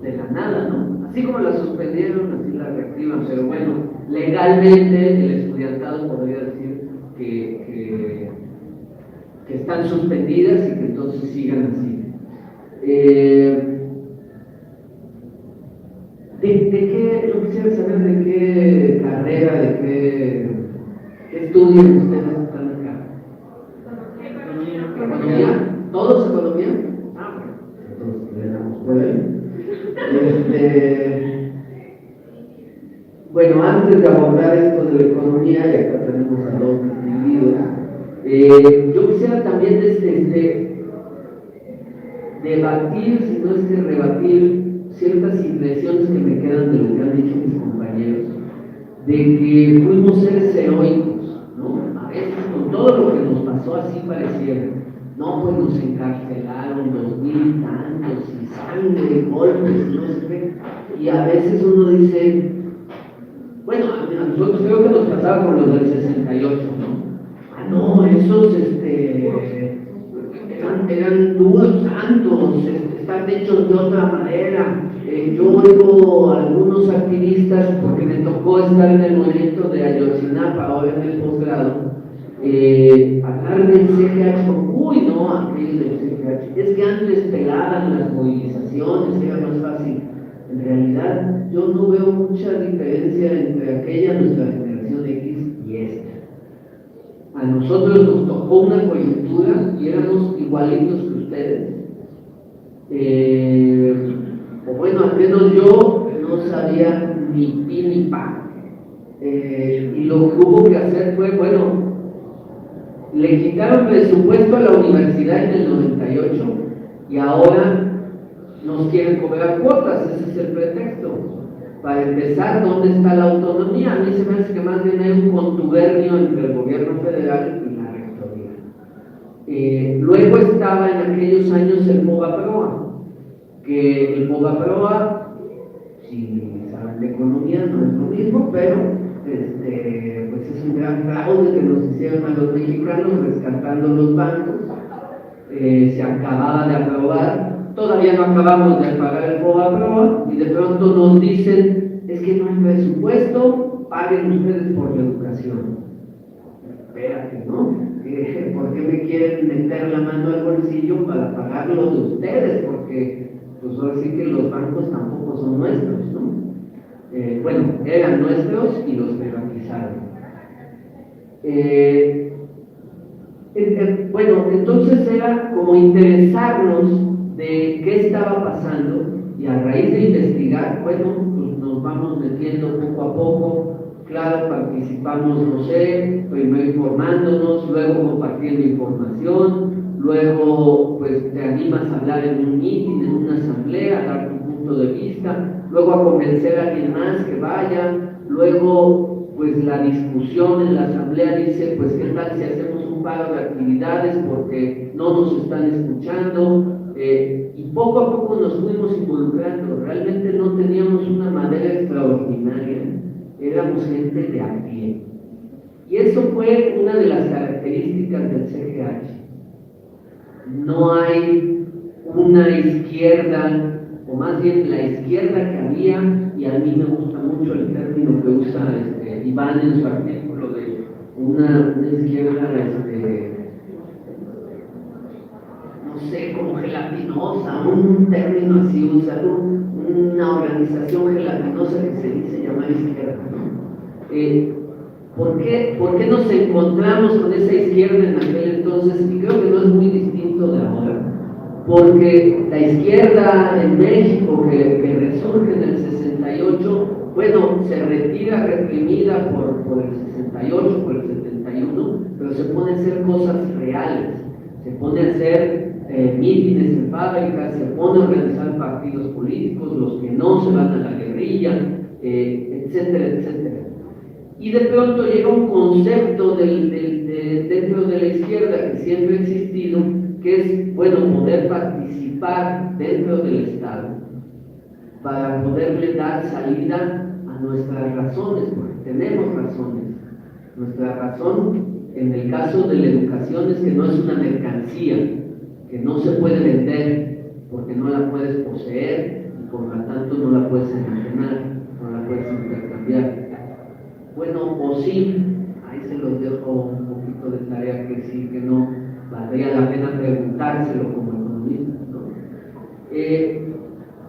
de la nada, ¿no? Así como las suspendieron, así las reactivan, pero bueno, legalmente el estudiantado podría decir que están suspendidas y que entonces sigan así. Yo quisiera saber de qué carrera, de qué estudian ustedes están acá. ¿Economía? ¿Todos economía? Ah, bueno, entonces le damos por ahí. Bueno, antes de abordar esto de la economía, y acá tenemos a dos individuos, yo quisiera también debatir, si no es que rebatir, ciertas impresiones que me quedan de lo que han dicho mis compañeros, de que fuimos seres heroicos, ¿no? A veces con todo lo que nos pasó así pareciera. No, pues nos encarcelaron 2000 tantos y sangre, golpes, no sé qué. Y a veces uno dice, bueno, a nosotros creo que nos pasaba con los del 68, ¿no? Ah, no, esos eran duros santos, están hechos de otra manera. Yo oigo a algunos activistas, porque me tocó estar en el movimiento de Ayotzinapa, ahora en el posgrado, hablar del CGH, uy, no, aquel del CGH, es que antes pelaban las movilizaciones, era más fácil. En realidad, yo no veo mucha diferencia entre aquella, nuestra generación X, y esta. A nosotros nos tocó una coyuntura y éramos igualitos que ustedes. O bueno, al menos yo no sabía ni pi ni pa. Y lo que hubo que hacer fue, bueno, le quitaron presupuesto a la universidad en el 98 y ahora nos quieren cobrar cuotas, ese es el pretexto. Para empezar, ¿dónde está la autonomía? A mí se me hace que más bien hay un contubernio entre el gobierno federal y la rectoría. Luego estaba en aquellos años el Movaproa, que el Movaproa, si saben de economía, no es lo mismo, pero pues es un gran fraude que nos hicieron a los mexicanos rescatando los bancos. Se acababa de aprobar, todavía no acabamos de pagar el Movaproa y de pronto nos dicen, es que no hay presupuesto, paguen ustedes por la educación. Espérate, ¿no? ¿por qué me quieren meter la mano al bolsillo para pagarlo de ustedes? Porque pues ahora sí que los bancos tampoco son nuestros, ¿no? Bueno, eran nuestros y los privatizaron. Bueno, entonces era como interesarnos de qué estaba pasando y a raíz de investigar, bueno, pues nos vamos metiendo poco a poco. Claro, participamos, no sé, primero informándonos, luego compartiendo información, luego pues te animas a hablar en un meeting, en una asamblea, a dar tu punto de vista, luego a convencer a alguien más que vaya, luego pues la discusión en la asamblea dice, pues qué tal si hacemos un paro de actividades porque no nos están escuchando, y poco a poco nos fuimos involucrando. Realmente no teníamos una manera extraordinaria, éramos gente de a pie. Y eso fue una de las características del CGH. No hay una izquierda, o más bien la izquierda que había, y a mí me gusta mucho el término que usa Iván en su artículo de una izquierda, no sé, como gelatinosa, un término así, usa una organización gelatinosa que se dice llamar izquierda, ¿no? ¿Por qué nos encontramos con esa izquierda en aquel entonces? Y creo que no es muy distinto de ahora. Porque la izquierda en México, que resurge en el 68, bueno, se retira reprimida por el 68, por el 71, pero se pone a hacer cosas reales, se pone a hacer mítines en fábricas, se pone a organizar partidos políticos, los que no se van a la guerrilla, etcétera, etcétera. Y de pronto llega un concepto dentro de la izquierda que siempre ha existido, que es, bueno, poder participar dentro del Estado para poderle dar salida a nuestras razones, porque tenemos razones. Nuestra razón, en el caso de la educación, es que no es una mercancía, que no se puede vender, porque no la puedes poseer y por lo tanto no la puedes enajenar, no la puedes intercambiar. Bueno, o sí, ahí se los dejo un poquito de tarea que sí, que no, valdría la pena preguntárselo como economista, ¿no?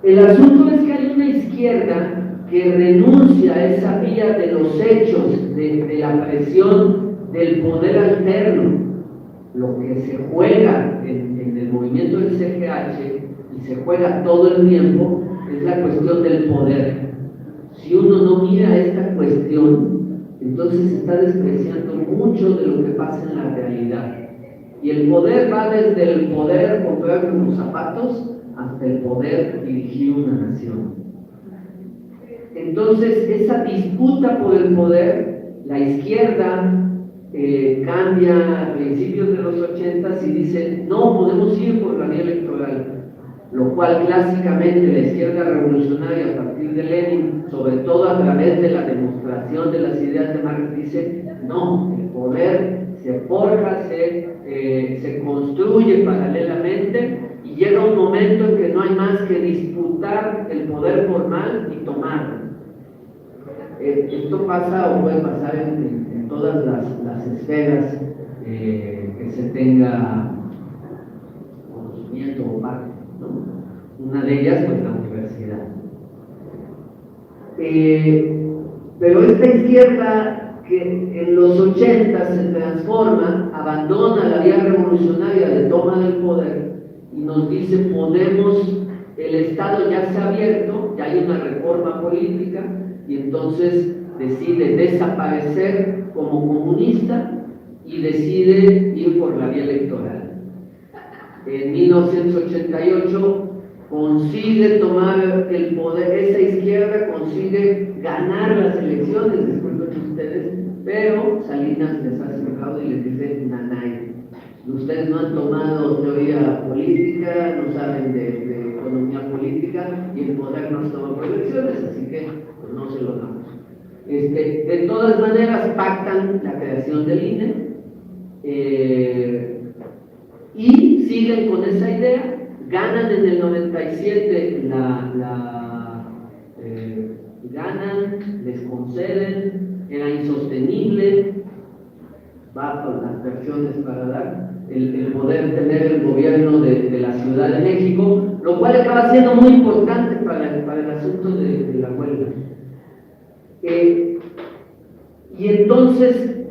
El asunto es que hay una izquierda que renuncia a esa vía de los hechos, de la presión del poder alterno. Lo que se juega en el movimiento del CGH y se juega todo el tiempo es la cuestión del poder. Si uno no mira esta cuestión, entonces está despreciando mucho de lo que pasa en la realidad. Y el poder va desde el poder comprar unos zapatos hasta el poder dirigir una nación. Entonces, esa disputa por el poder, la izquierda cambia a principios de los 80 y dice, no podemos ir por la vía electoral, lo cual clásicamente la izquierda revolucionaria a partir de Lenin, sobre todo a través de la demostración de las ideas de Marx, dice, no, el poder se forja, se construye paralelamente y llega un momento en que no hay más que disputar el poder formal y tomarlo. Esto pasa o puede pasar en todas las esferas que se tenga conocimiento o parte, ¿no? Una de ellas, pues, la universidad. Pero esta izquierda que en los 80 se transforma, abandona la vía revolucionaria de toma del poder y nos dice, el Estado ya se ha abierto, ya hay una reforma política, y entonces decide desaparecer como comunista y decide ir por la vía electoral. En 1988 consigue tomar el poder, esa izquierda consigue ganar las elecciones, disculpen ustedes, pero Salinas les hace un fraude y les dice, nanay, ustedes no han tomado teoría política, no saben de economía política y el poder no se toma por elecciones, así que pues no se lo damos. De todas maneras pactan la creación del INE y siguen con esa idea, ganan en el 97 ganan, les conceden, era insostenible, va por las versiones para dar, el poder tener el gobierno de la Ciudad de México, lo cual acaba siendo muy importante para el asunto de la huelga. Y entonces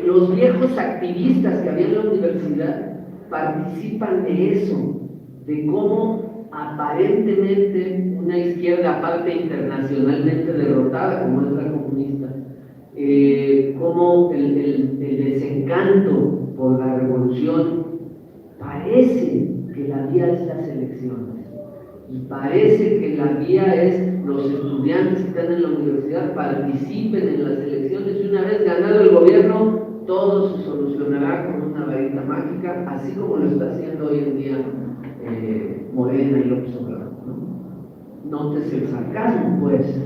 los viejos activistas que había en la universidad participan de eso, de cómo aparentemente una izquierda, aparte internacionalmente derrotada como es la comunista, cómo el desencanto por la revolución parece que la vía es las elecciones. Y parece que la vía es los estudiantes que están en la universidad participen en las elecciones y una vez ganado el gobierno, todo se solucionará con una varita mágica, así como lo está haciendo hoy en día Morena y López Obrador, ¿no? Nótese el sarcasmo, pues.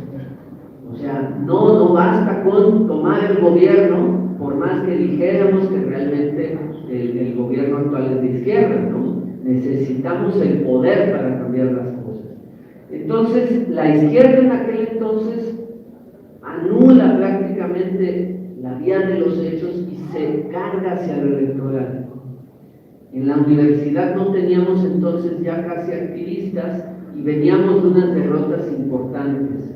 O sea, no basta con tomar el gobierno, por más que dijéramos que realmente el gobierno actual es de izquierda, ¿no? Necesitamos el poder para cambiar las cosas. Entonces, la izquierda en aquel entonces anula prácticamente la vía de los hechos y se carga hacia lo electoral. En la universidad no teníamos entonces ya casi activistas y veníamos de unas derrotas importantes.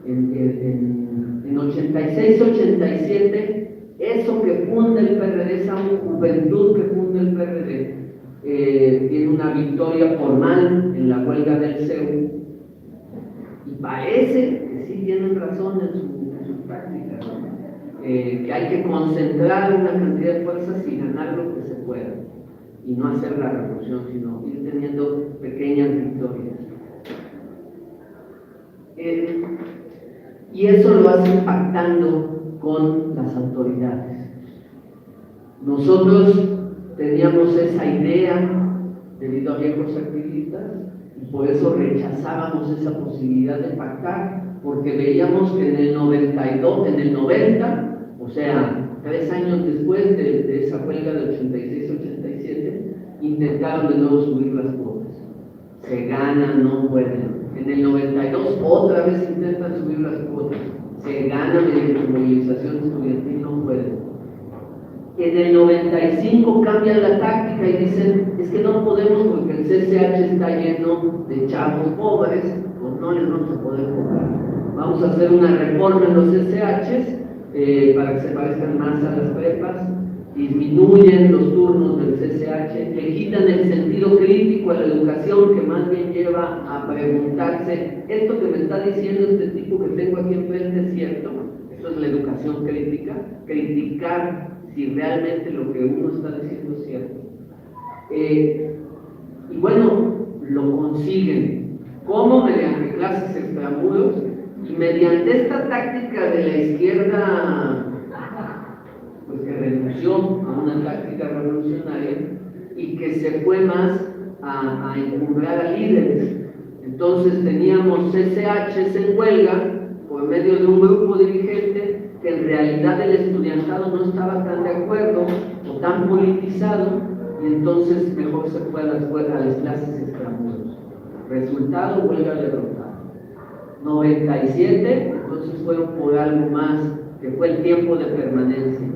En 86-87, eso que funda el PRD, esa juventud que funda el PRD, tiene una victoria formal en la huelga del CEU y parece que sí tienen razón en su práctica, ¿no? Que hay que concentrar una cantidad de fuerzas y ganar lo que se pueda y no hacer la revolución, sino ir teniendo pequeñas victorias. Y eso lo hace impactando con las autoridades. Nosotros teníamos esa idea debido a viejos activistas y por eso rechazábamos esa posibilidad de pactar, porque veíamos que en el 90, o sea, 3 años después de esa huelga de 86-87, intentaron de nuevo subir las cuotas. Se ganan, no pueden. En el 92 otra vez intentan subir las cuotas. Se gana mediante movilización estudiantil, no pueden. En el 95 cambian la táctica y dicen, es que no podemos porque el CCH está lleno de chavos pobres, pues no les vamos a poder cobrar. Vamos a hacer una reforma en los CCHs para que se parezcan más a las prepas, disminuyen los turnos del CCH, le quitan el sentido crítico a la educación, que más bien lleva a preguntarse, ¿esto que me está diciendo este tipo que tengo aquí enfrente es cierto? Eso es la educación crítica, criticar si realmente lo que uno está diciendo es cierto. Y bueno, lo consiguen. ¿Cómo? Mediante clases extramuros y mediante esta táctica de la izquierda, pues que renunció a una táctica revolucionaria y que se fue más a encumbrar a líderes. Entonces teníamos CCHs en huelga por medio de un grupo dirigente que en realidad el estudiantado no estaba tan de acuerdo o tan politizado, y entonces mejor se fue a las clases extramuros. Resultado, huelga derrotada. 97, entonces fueron por algo más, que fue el tiempo de permanencia.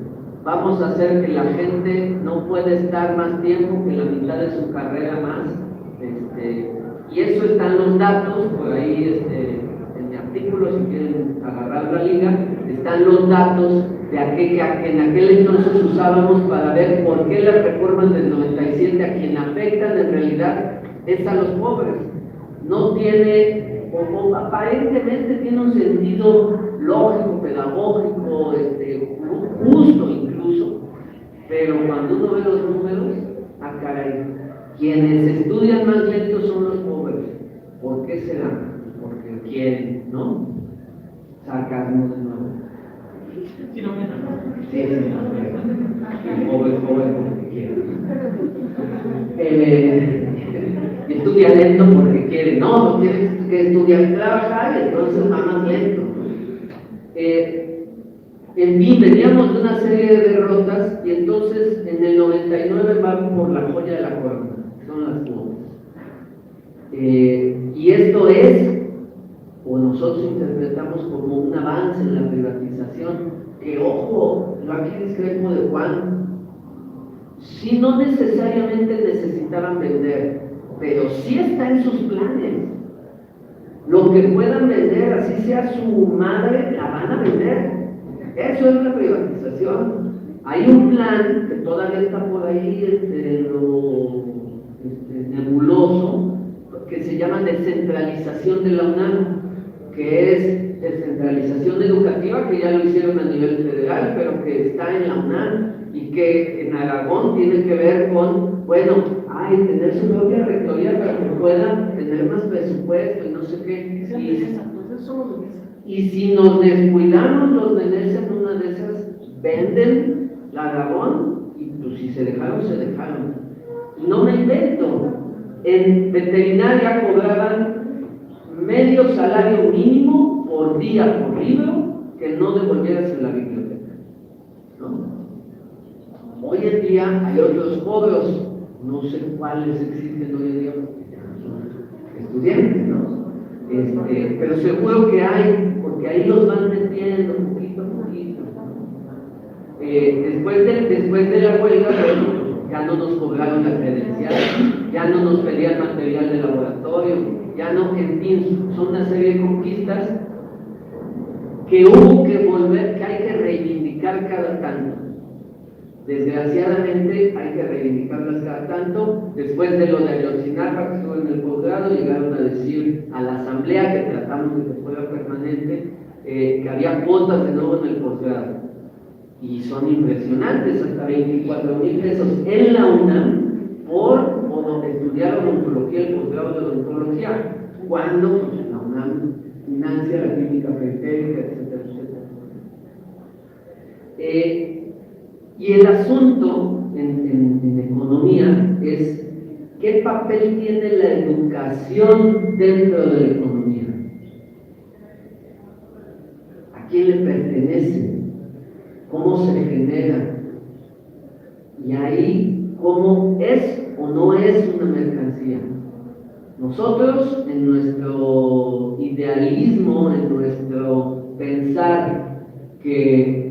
Vamos a hacer que la gente no pueda estar más tiempo que la mitad de su carrera más, y eso están los datos, por ahí en mi artículo, si quieren agarrar la liga, están los datos de aquel que en aquel entonces usábamos para ver por qué las reformas del 97 a quien afectan en realidad es a los pobres. No tiene, o aparentemente tiene un sentido lógico, pedagógico, justo incluso, pero cuando uno ve los números, caray, quienes estudian más lento son los pobres. ¿Por qué será? Porque quieren, ¿no? Sarcasmo de nuevo. Si no me Sí, el pobre porque quiere. Estudia lento porque quiere. No tienes que estudiar y trabajar, y entonces va más lento. En fin, veníamos de una serie de derrotas y entonces en el 99 vamos por la joya de la corona, son las cuotas. Y esto es, o nosotros interpretamos como un avance en la privatización, que ojo, lo aquí discrepo de Juan, si no necesariamente necesitaban vender, pero sí está en sus planes. Lo que puedan vender, así sea su madre, la van a vender. Eso es la privatización. Hay un plan que todavía está por ahí nebuloso, que se llama descentralización de la UNAM, que es descentralización educativa, que ya lo hicieron a nivel federal, pero que está en la UNAM y que en Aragón tiene que ver con, bueno, tener su propia rectoría para que puedan tener más presupuesto y no sé qué. Y si nos descuidamos, los de Nesa en una de esas venden la Aragón y pues si se dejaron, se dejaron. Y no me invento. En veterinaria cobraban medio salario mínimo por día por libro que no devolvieras en la biblioteca, ¿no? Hoy en día hay otros cobros, no sé cuáles existen hoy en día porque ya son estudiantes, ¿no? Pero seguro que hay, porque ahí los van metiendo poquito a poquito. Después de la huelga, bueno, ya no nos cobraron la credencial, ya no nos pedían material de laboratorio, ya no, en fin, son una serie de conquistas que hubo que volver, que hay que reivindicar cada tanto. Desgraciadamente hay que reivindicarlas cada tanto. Después de lo de Ayotzinapa, que estuvo en el posgrado, llegaron a decir a la asamblea, que tratamos de que fuera permanente, que había cuotas de nuevo en el posgrado. Y son impresionantes, hasta 24,000 pesos en la UNAM por estudiar odontología, el posgrado de odontología, cuando pues, la UNAM financia la clínica periférica, etcétera, etcétera. Y el asunto en economía es qué papel tiene la educación dentro de la economía. ¿A quién le pertenece? ¿Cómo se genera? Y ahí, ¿cómo es o no es una mercancía? Nosotros, en nuestro idealismo, en nuestro pensar que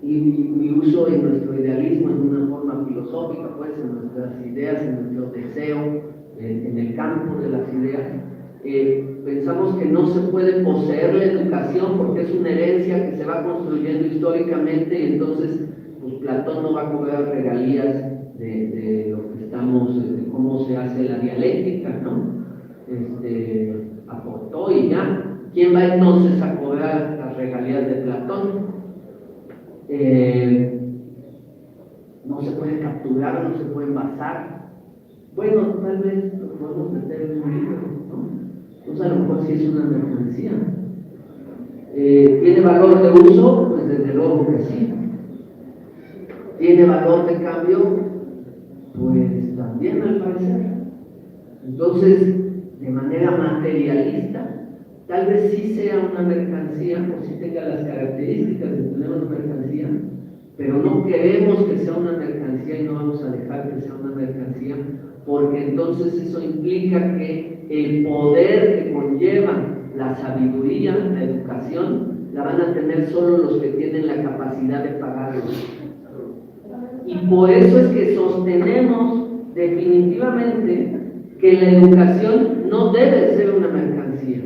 y mi uso en nuestro idealismo en una forma filosófica, pues en nuestras ideas, en nuestro deseo, en el campo de las ideas, pensamos que no se puede poseer la educación porque es una herencia que se va construyendo históricamente y entonces pues Platón no va a cobrar regalías de lo que estamos, de cómo se hace la dialéctica, ¿no? Aportó y ya. ¿Quién va entonces a cobrar las regalías de Platón? No se puede capturar, no se puede envasar. Bueno, tal vez lo podemos meter en un libro, ¿no? Entonces a lo mejor sí es una mercancía. ¿Tiene valor de uso? Pues desde luego que sí. ¿Tiene valor de cambio? Pues también al parecer. Entonces, de manera materialista, tal vez sí sea una mercancía, o sí tenga las características de tener una mercancía, pero no queremos que sea una mercancía y no vamos a dejar que sea una mercancía, porque entonces eso implica que el poder que conlleva la sabiduría, la educación, la van a tener solo los que tienen la capacidad de pagarlo. Y por eso es que sostenemos definitivamente que la educación no debe ser una mercancía.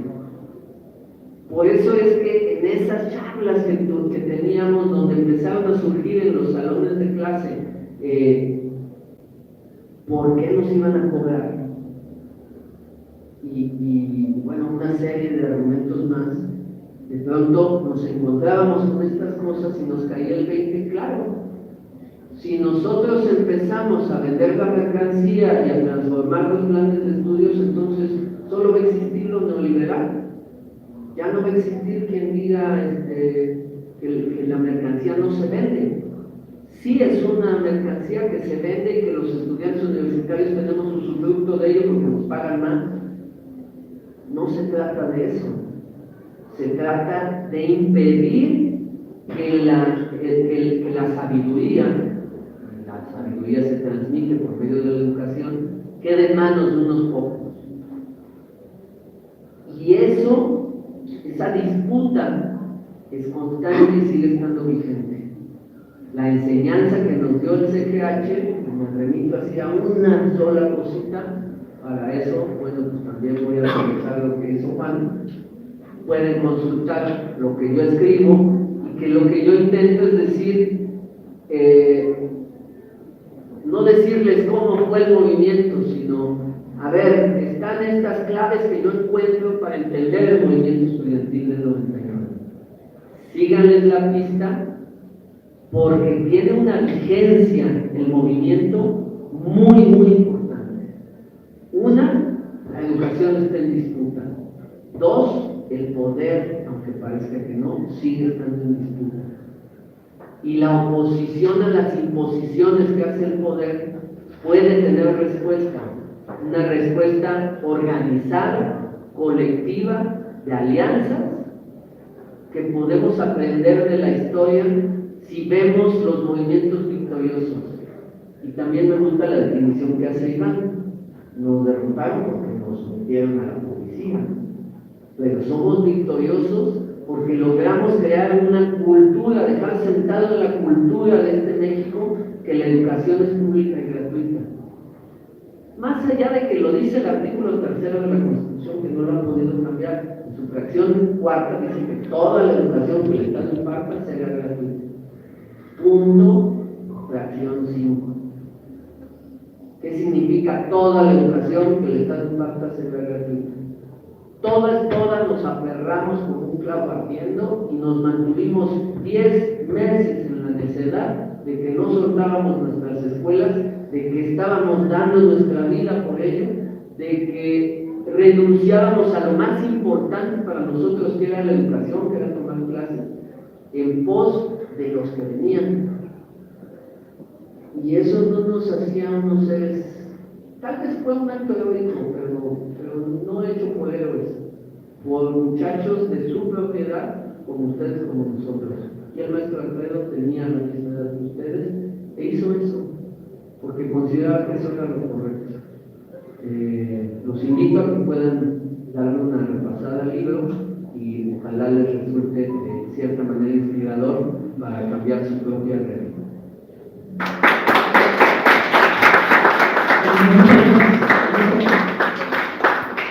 Por eso es que en esas charlas que teníamos, donde empezaron a surgir en los salones de clase, ¿por qué nos iban a cobrar? Y bueno, una serie de argumentos más. De pronto nos encontrábamos con estas cosas y nos caía el 20, claro. Si nosotros empezamos a vender la mercancía y a transformar los planes de estudios, entonces solo va a existir lo neoliberal. Ya no va a existir quien diga que la mercancía no se vende. Sí es una mercancía que se vende y que los estudiantes universitarios tenemos usufructo de ello porque nos pagan más. No se trata de eso. Se trata de impedir que la sabiduría se transmite por medio de la educación, quede en manos de unos pocos. Y esa disputa es constante y sigue estando vigente. La enseñanza que nos dio el CGH, me remito hacia una sola cosita, para eso, bueno, pues también voy a regresar lo que hizo Juan. Pueden consultar lo que yo escribo y que lo que yo intento es decir, no decirles cómo fue el movimiento, sino, a ver, están estas claves que yo encuentro para entender el movimiento estudiantil del 99. Síganles la pista, porque tiene una vigencia el movimiento muy, muy importante. Una, la educación está en disputa. Dos, el poder, aunque parezca que no, sigue estando en disputa. Y la oposición a las imposiciones que hace el poder puede tener respuesta. Una respuesta organizada, colectiva, de alianzas, que podemos aprender de la historia si vemos los movimientos victoriosos. Y también me gusta la definición que hace Iván. Nos derrotaron porque nos metieron a la policía, pero somos victoriosos porque logramos crear una cultura, dejar sentado en la cultura de este México que la educación es pública y gratuita. Más allá de que lo dice el artículo 3 de la Constitución, que no lo han podido cambiar, en su fracción cuarta dice que toda la educación que el Estado imparta será gratuita. Punto, fracción 5. ¿Qué significa toda la educación que el Estado imparta será gratuita? Todas nos aferramos como un clavo ardiendo y nos mantuvimos 10 meses en la necedad de que no soltábamos nuestras escuelas, de que estábamos dando nuestra vida por ello, de que renunciábamos a lo más importante para nosotros, que era la educación, que era tomar clases, en pos de los que venían. Y eso no nos hacía unos seres, tal vez fue un acto heroico, pero no hecho por héroes, por muchachos de su propiedad, como ustedes, como nosotros. Y el maestro Alfredo tenía la misma edad que ustedes, e hizo eso, porque consideraba que eso era lo correcto. Los invito a que puedan darle una repasada al libro y ojalá les resulte de cierta manera inspirador para cambiar su propia realidad.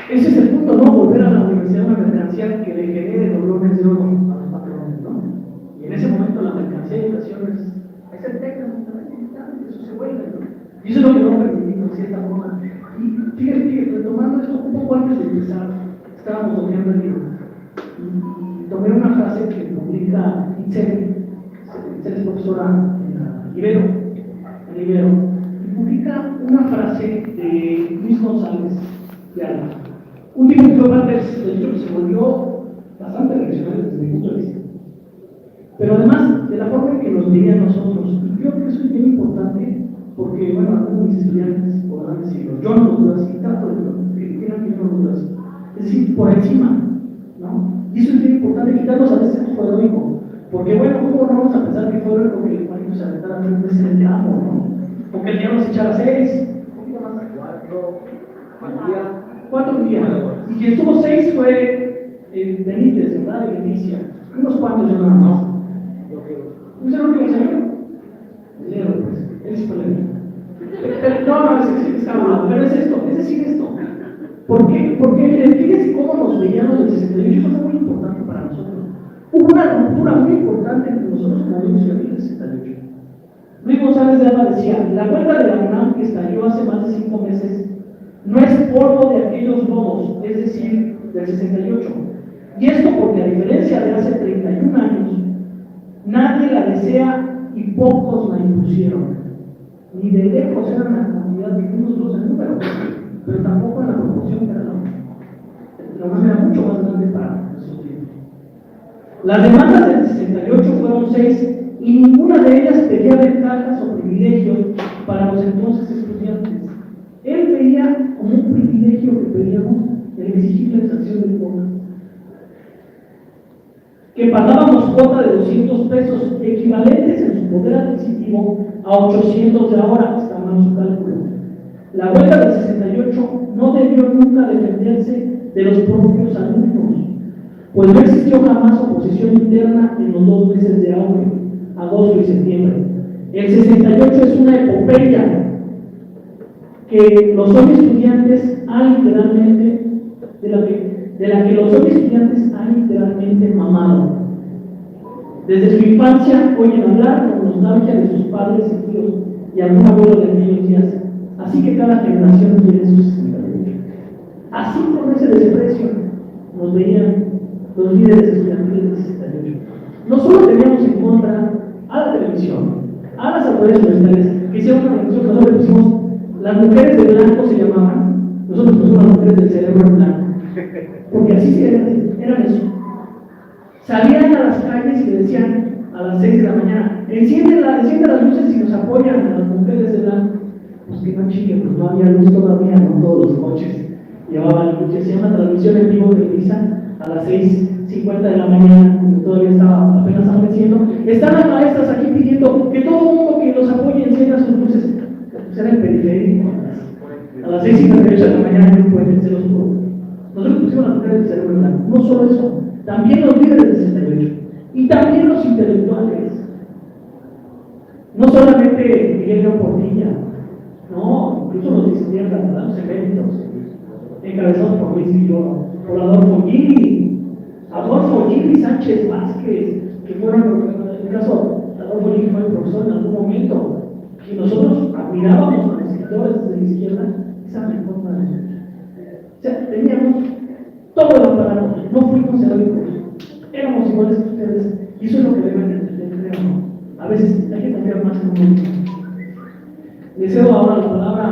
Ese es el punto, ¿no? Volver a la universidad una mercancía que le genere doblones de oro a los patrones, ¿no? Y en ese momento la mercancía de educación es el técnico, eso se vuelve, ¿no? Y eso es lo que no permitimos, de cierta forma. Y fíjate, retomando esto un poco antes de empezar, estábamos tomando el libro y tomé una frase que publica Itzel es profesora en Ibero, y publica una frase de Luis González de Alba, un tipo que fue parte del hecho que se volvió bastante reaccionario desde mi punto de vista, pero además de la forma en que nos diría a nosotros. Y creo que eso es bien importante porque, bueno, algunos de mis estudiantes podrán decirlo, yo no lo dudo así, trato de que quieran que yo no lo dudo así, es decir, por encima, ¿no? Y eso es bien importante, quitarnos a veces el heroico, porque bueno, ¿cómo no vamos a pensar que fue heroico que el Juanito se aventara 3 veces en el campo, ¿no? O que el diablo se echara 6, 4 días, y quien estuvo 6 fue Benítez, ¿verdad? De Leticia, unos cuantos yo nada más. ¿No es el último señor? El Leo, pues, él es polémico. No, es cabrón, pero es esto, es decir esto. ¿Por qué? Porque fíjense cómo nos veíamos del 68, eso fue muy importante para nosotros. Hubo una ruptura muy importante entre nosotros como niños y del 68. Luis González de Alba decía, la huelga de la UNAM que estalló hace más de 5 meses no es polvo de aquellos lobos, es decir, del 68. Y esto porque a diferencia de hace 31 años, nadie la desea y pocos la impusieron. Ni de lejos era la cantidad de unos en número, pero tampoco en la proporción que era la otra. La UNAM era mucho más grande para esos tiempos. Las demandas del 68 fueron 6 y ninguna de ellas pedía ventajas o privilegios para los entonces estudiantes. Él veía como un privilegio que pedíamos el exigir la exacción del cuota. Que pagábamos cuota de 200 pesos equivalentes en su poder adquisitivo a 800 de ahora, está mal su cálculo. La huelga del 68 no debió nunca defenderse de los propios alumnos. pues no existió jamás oposición interna en los 2 meses de auge, agosto y septiembre. El 68 es una epopeya que los hoy estudiantes han literalmente, de la que los hoy estudiantes han literalmente mamado. Desde su infancia oyen hablar con nostalgia de sus padres y tíos y algún abuelo de aquellos días. Así que cada generación tiene sus 68. Así con ese desprecio nos veían los líderes estudiantiles del 68. No solo teníamos en contra a la televisión, a las autoridades universitarias, que hicieron una revolución, nosotros le pusimos las mujeres de blanco se llamaban, nosotros pusimos las mujeres del cerebro en blanco, porque así eran eso. Salían a las calles y le decían a las 6 de la mañana, enciende las luces y nos apoyan a las mujeres de blanco. Pues que no chille, pues no había luz todavía, no todos los coches llevaban luces. Se llama transmisión en vivo de misa a las 6:50 de la mañana, cuando todavía estaba apenas amaneciendo. Están las maestras aquí pidiendo que todo el mundo que los apoye encienda sus luces. Pues era el periférico. A las 6:58 de la mañana no pueden ser los puros. Nosotros pusimos las mujeres del cerebro blanco. No solo eso, también los líderes del 68 y también los intelectuales. No solamente Miguel León Portilla, no, incluso los izquierdas, los eventos encabezados por Luis Villoro, por Adolfo Gili Sánchez Vázquez, que fueron, en el caso de Adolfo Gili fue el profesor en algún momento, que nosotros admirábamos a los escritores de la izquierda, esa mejor manera. O sea, teníamos todo el aparato, no fuimos heroicos, éramos iguales que ustedes, y eso es lo que deben entender, creo, ¿no? A veces hay que cambiar más que un momento. Le cedo ahora la palabra a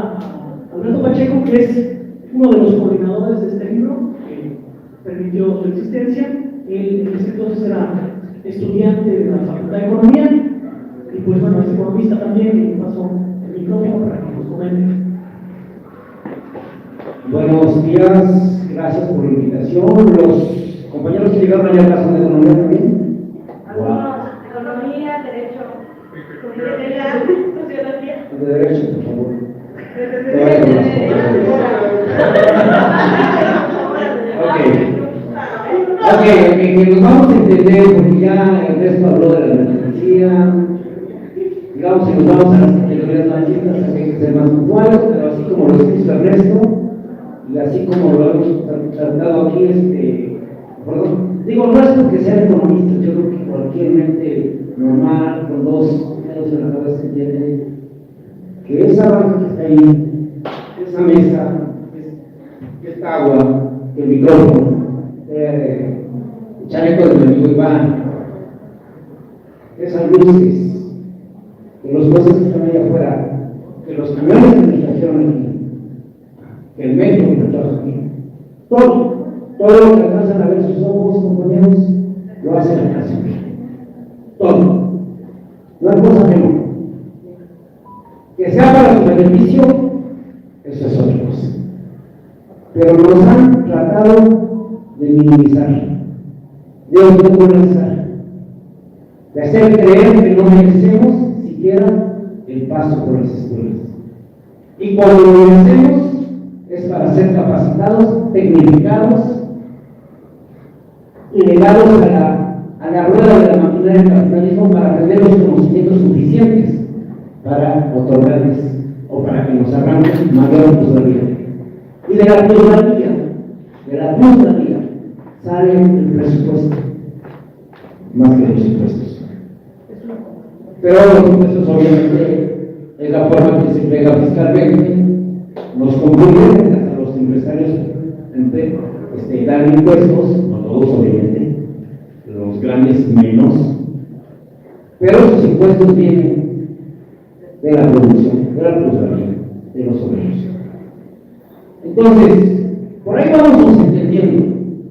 Alberto Pacheco, que es uno de los coordinadores de este libro, que permitió su existencia. Él en ese entonces era estudiante de la Facultad de Economía, y pues bueno, es economista también, y paso el micrófono para que nos comente. Buenos días, gracias por la invitación. Los compañeros que llegaron allá a la zona de economía también. Algunos, economía, derecho, sociología. De derecho, por favor. Ok, nos vamos a entender porque ya Ernesto habló de la mercancía. Digamos que nos vamos a las categorías más chicas, así hay que ser más puntuales, pero así como lo explica Ernesto, y así como lo hemos tratado aquí, digo, no es porque sean economistas, yo creo que cualquier mente normal, con 2 dedos en la cabeza, entiende que esa banca que está ahí, esa mesa, esta agua, el micrófono, el chaleco de mi amigo Iván, esas luces, que los coches que están allá afuera, que los camiones que nos trajeron aquí, que el metro que nos trajo aquí, todo lo que alcanzan a ver sus ojos, compañeros, lo hacen en la casa. Todo. No hay cosa que no. Que sea para su beneficio, eso es otra cosa. Pero nos han tratado de minimizar, de autonomizar, de hacer creer que no merecemos siquiera el paso por las escuelas. Y cuando lo merecemos es para ser capacitados, tecnificados y legados a la rueda de la maquinaria del capitalismo para aprender los conocimientos suficientes para otorgarles o para que nos arranquen mayor plusvalía. Y de la plusvalía sale el presupuesto, más que los impuestos. Pero los impuestos obviamente es la forma que se pega fiscalmente, nos comprometen hasta los empresarios dan impuestos, no todos obviamente, los grandes menos, pero sus impuestos vienen de la producción, de la plusvalía, de los obreros. Entonces, por ahí vamos entendiendo.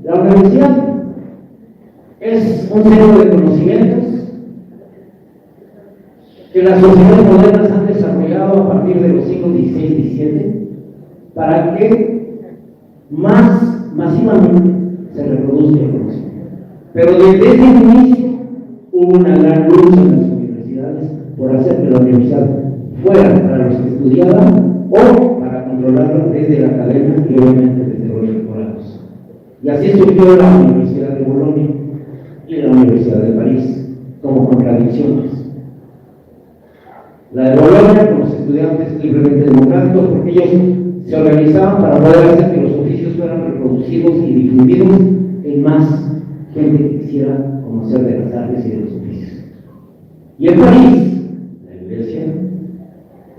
La universidad es un centro de conocimientos que las sociedades modernas han desarrollado a partir de los siglos XVI y XVII para que masivamente se reproduzca el conocimiento. Pero desde ese inicio hubo una gran lucha en las universidades por hacer que la universidad fuera para los que estudiaban o para controlarlo desde la academia y obviamente desde los rectorados. Y así surgió la Universidad de Bolonia. Universidad de París, como contradicciones. La de Bolonia con los estudiantes libremente democráticos, porque ellos se organizaban para poder hacer que los oficios fueran reproducidos y difundidos en más gente que quisiera conocer de las artes y de los oficios. Y en París, la Iglesia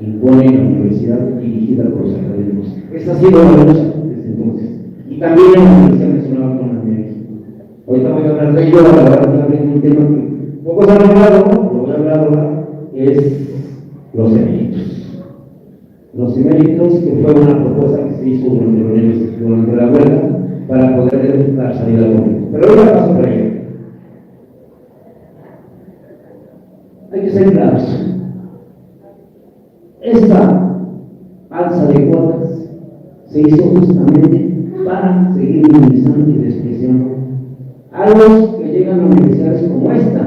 impone la universidad dirigida por los académicos. Esa ha sido la lucha desde entonces. Y también la Universidad Nacional con la México. Ahorita voy a hablar de ello, ahora voy a un tema que pocos han hablado, lo voy a hablar ahora, es los eméritos. Los eméritos, que fue una propuesta que se hizo durante la huelga para poder dar salida al conflicto. Pero ahora paso por ello. Hay que ser claros. Esta alza de cuotas se hizo justamente para seguir minimizando y despreciando a los que llegan a universidades como esta,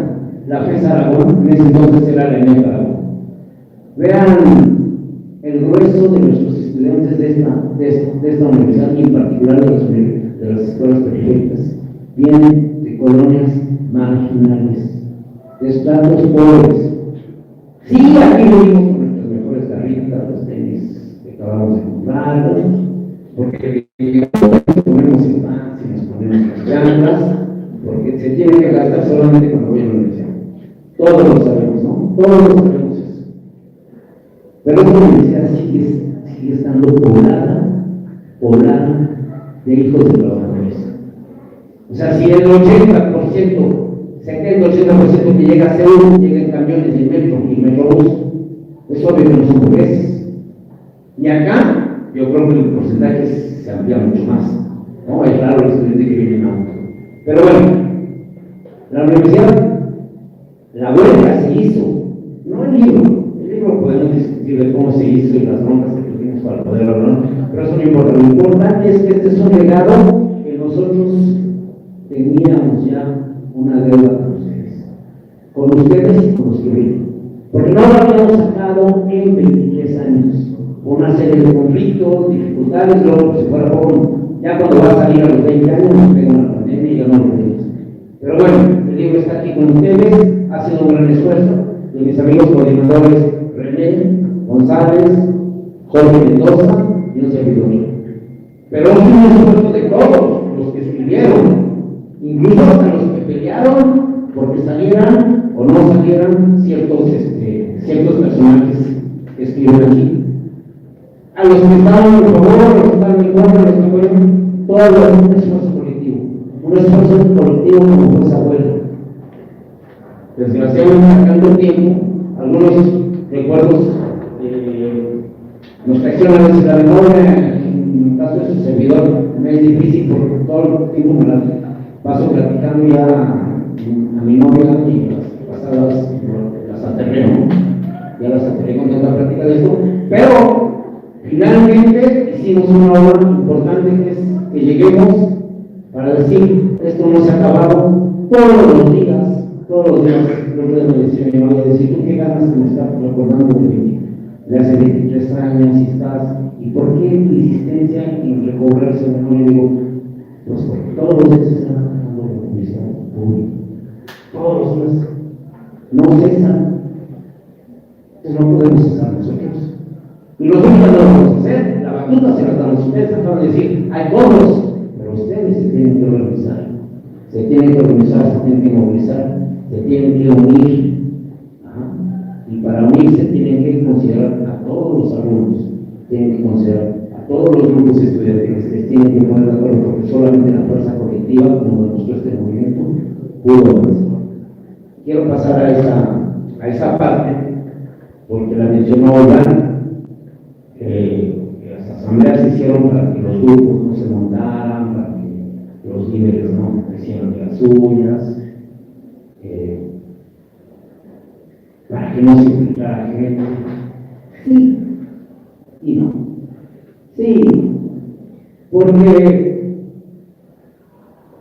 la FES Aragón, en ese entonces era la ENEP Aragón. Vean el grueso de nuestros estudiantes de esta universidad, y en particular de las escuelas periféricas, vienen de colonias marginales, de estratos pobres. Sí, aquí lo vimos con nuestras mejores carritas, los tenis que acabamos de comprar, porque nos ponemos en pants y nos ponemos las llantas, porque se tiene que gastar solamente cuando voy a la universidad. Todos lo sabemos, ¿no? Todos lo sabemos eso. Pero esta universidad sigue estando poblada de hijos de trabajadores. O sea, si el 80%, 70-80% que llega a Seúl, llega en camiones y metro y metrobús, eso obvio que no son burgueses. Y acá, yo creo que el porcentaje se amplía mucho más, ¿no? Es raro el estudiante que viene en auto. Pero bueno, la universidad, la huelga se hizo, no el libro. El libro podemos discutir de cómo se hizo y las broncas que tuvimos para poder hablar, pero eso no importa. Lo importante es que este es un legado que nosotros teníamos ya una deuda con ustedes y con los que vienen. Porque no lo habíamos sacado en 23 años, por una serie de conflictos, dificultades, luego si fuera poco, ya cuando va a salir a los 20 años nos pega una pandemia y ya no lo tenemos. Pero bueno, el libro está aquí con ustedes, ha sido un gran esfuerzo de mis amigos coordinadores René, González, Jorge Mendoza y un servidor. Pero es un esfuerzo de todos los que escribieron, incluso hasta los que pelearon porque salieran o no salieran ciertos personajes que escriben aquí. A los que estaban a favor, a los que estaban en contra, a los que fueron, todo es un esfuerzo colectivo. Un esfuerzo colectivo como fue esa huelga. Desgraciadamente, sacando el tiempo, algunos recuerdos nos traicionan a veces la memoria. En el caso de su servidor, me es difícil porque todo el tiempo me la paso platicando ya a mi novia y las pasadas las aterreo, ya las aterreo con tanta práctica de esto, pero finalmente hicimos una obra importante que es que lleguemos para decir, esto no se ha acabado, todos los días, no puedes decir, me voy a decir, ¿tú qué ganas que me estás recordando de hace 23 años y estás, y por qué tu insistencia en recobrarse memoria? Digo, pues porque todos los días se están trabajando en la universidad pública. Todos los días no cesan, entonces no podemos cesar nosotros. Y nosotros no lo vamos a hacer, la batuta se la damos a ustedes, acaban de decir, hay cobros, pero ustedes se tienen que organizar, se tienen que movilizar, se tienen que unir. Y para unirse tienen que considerar a todos los alumnos, tienen que considerar a todos los grupos estudiantiles, les tienen que poner de acuerdo, porque solamente la fuerza colectiva, como demostró este movimiento, pudo avanzar. Quiero pasar a esa parte, porque la mencionó Iván, las asambleas se hicieron para que los grupos no se montaran, para que los líderes no hicieran de las suyas, para que no se infiltrara gente. Sí y no. Sí, porque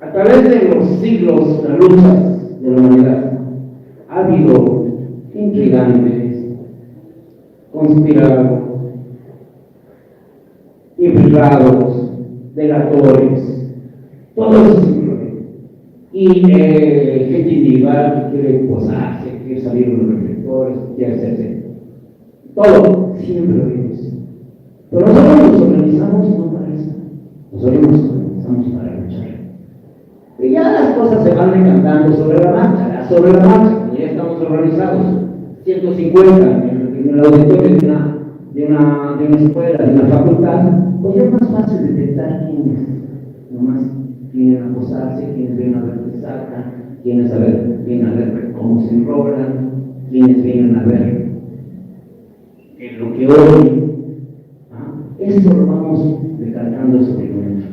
a través de los siglos, las luchas de la humanidad, ha habido intrigantes, conspirados, infiltrados, delatores, todo eso se incluye. y gente individual que quiere posarse, que quiere salir de los reflectores, que quiere hacerse. Todo, siempre lo vimos. Pero nosotros nos organizamos no para eso, nosotros nos organizamos para luchar. Y ya las cosas se van decantando sobre la marcha, ya estamos organizados. 150 en el auditorio de una escuela, de una facultad, pues es más fácil detectar quiénes nomás vienen a posarse, quiénes vienen a ver qué sacan, quiénes vienen a ver cómo se enroblan, quiénes vienen a ver lo que oyen. Eso lo vamos decantando sobre el momento.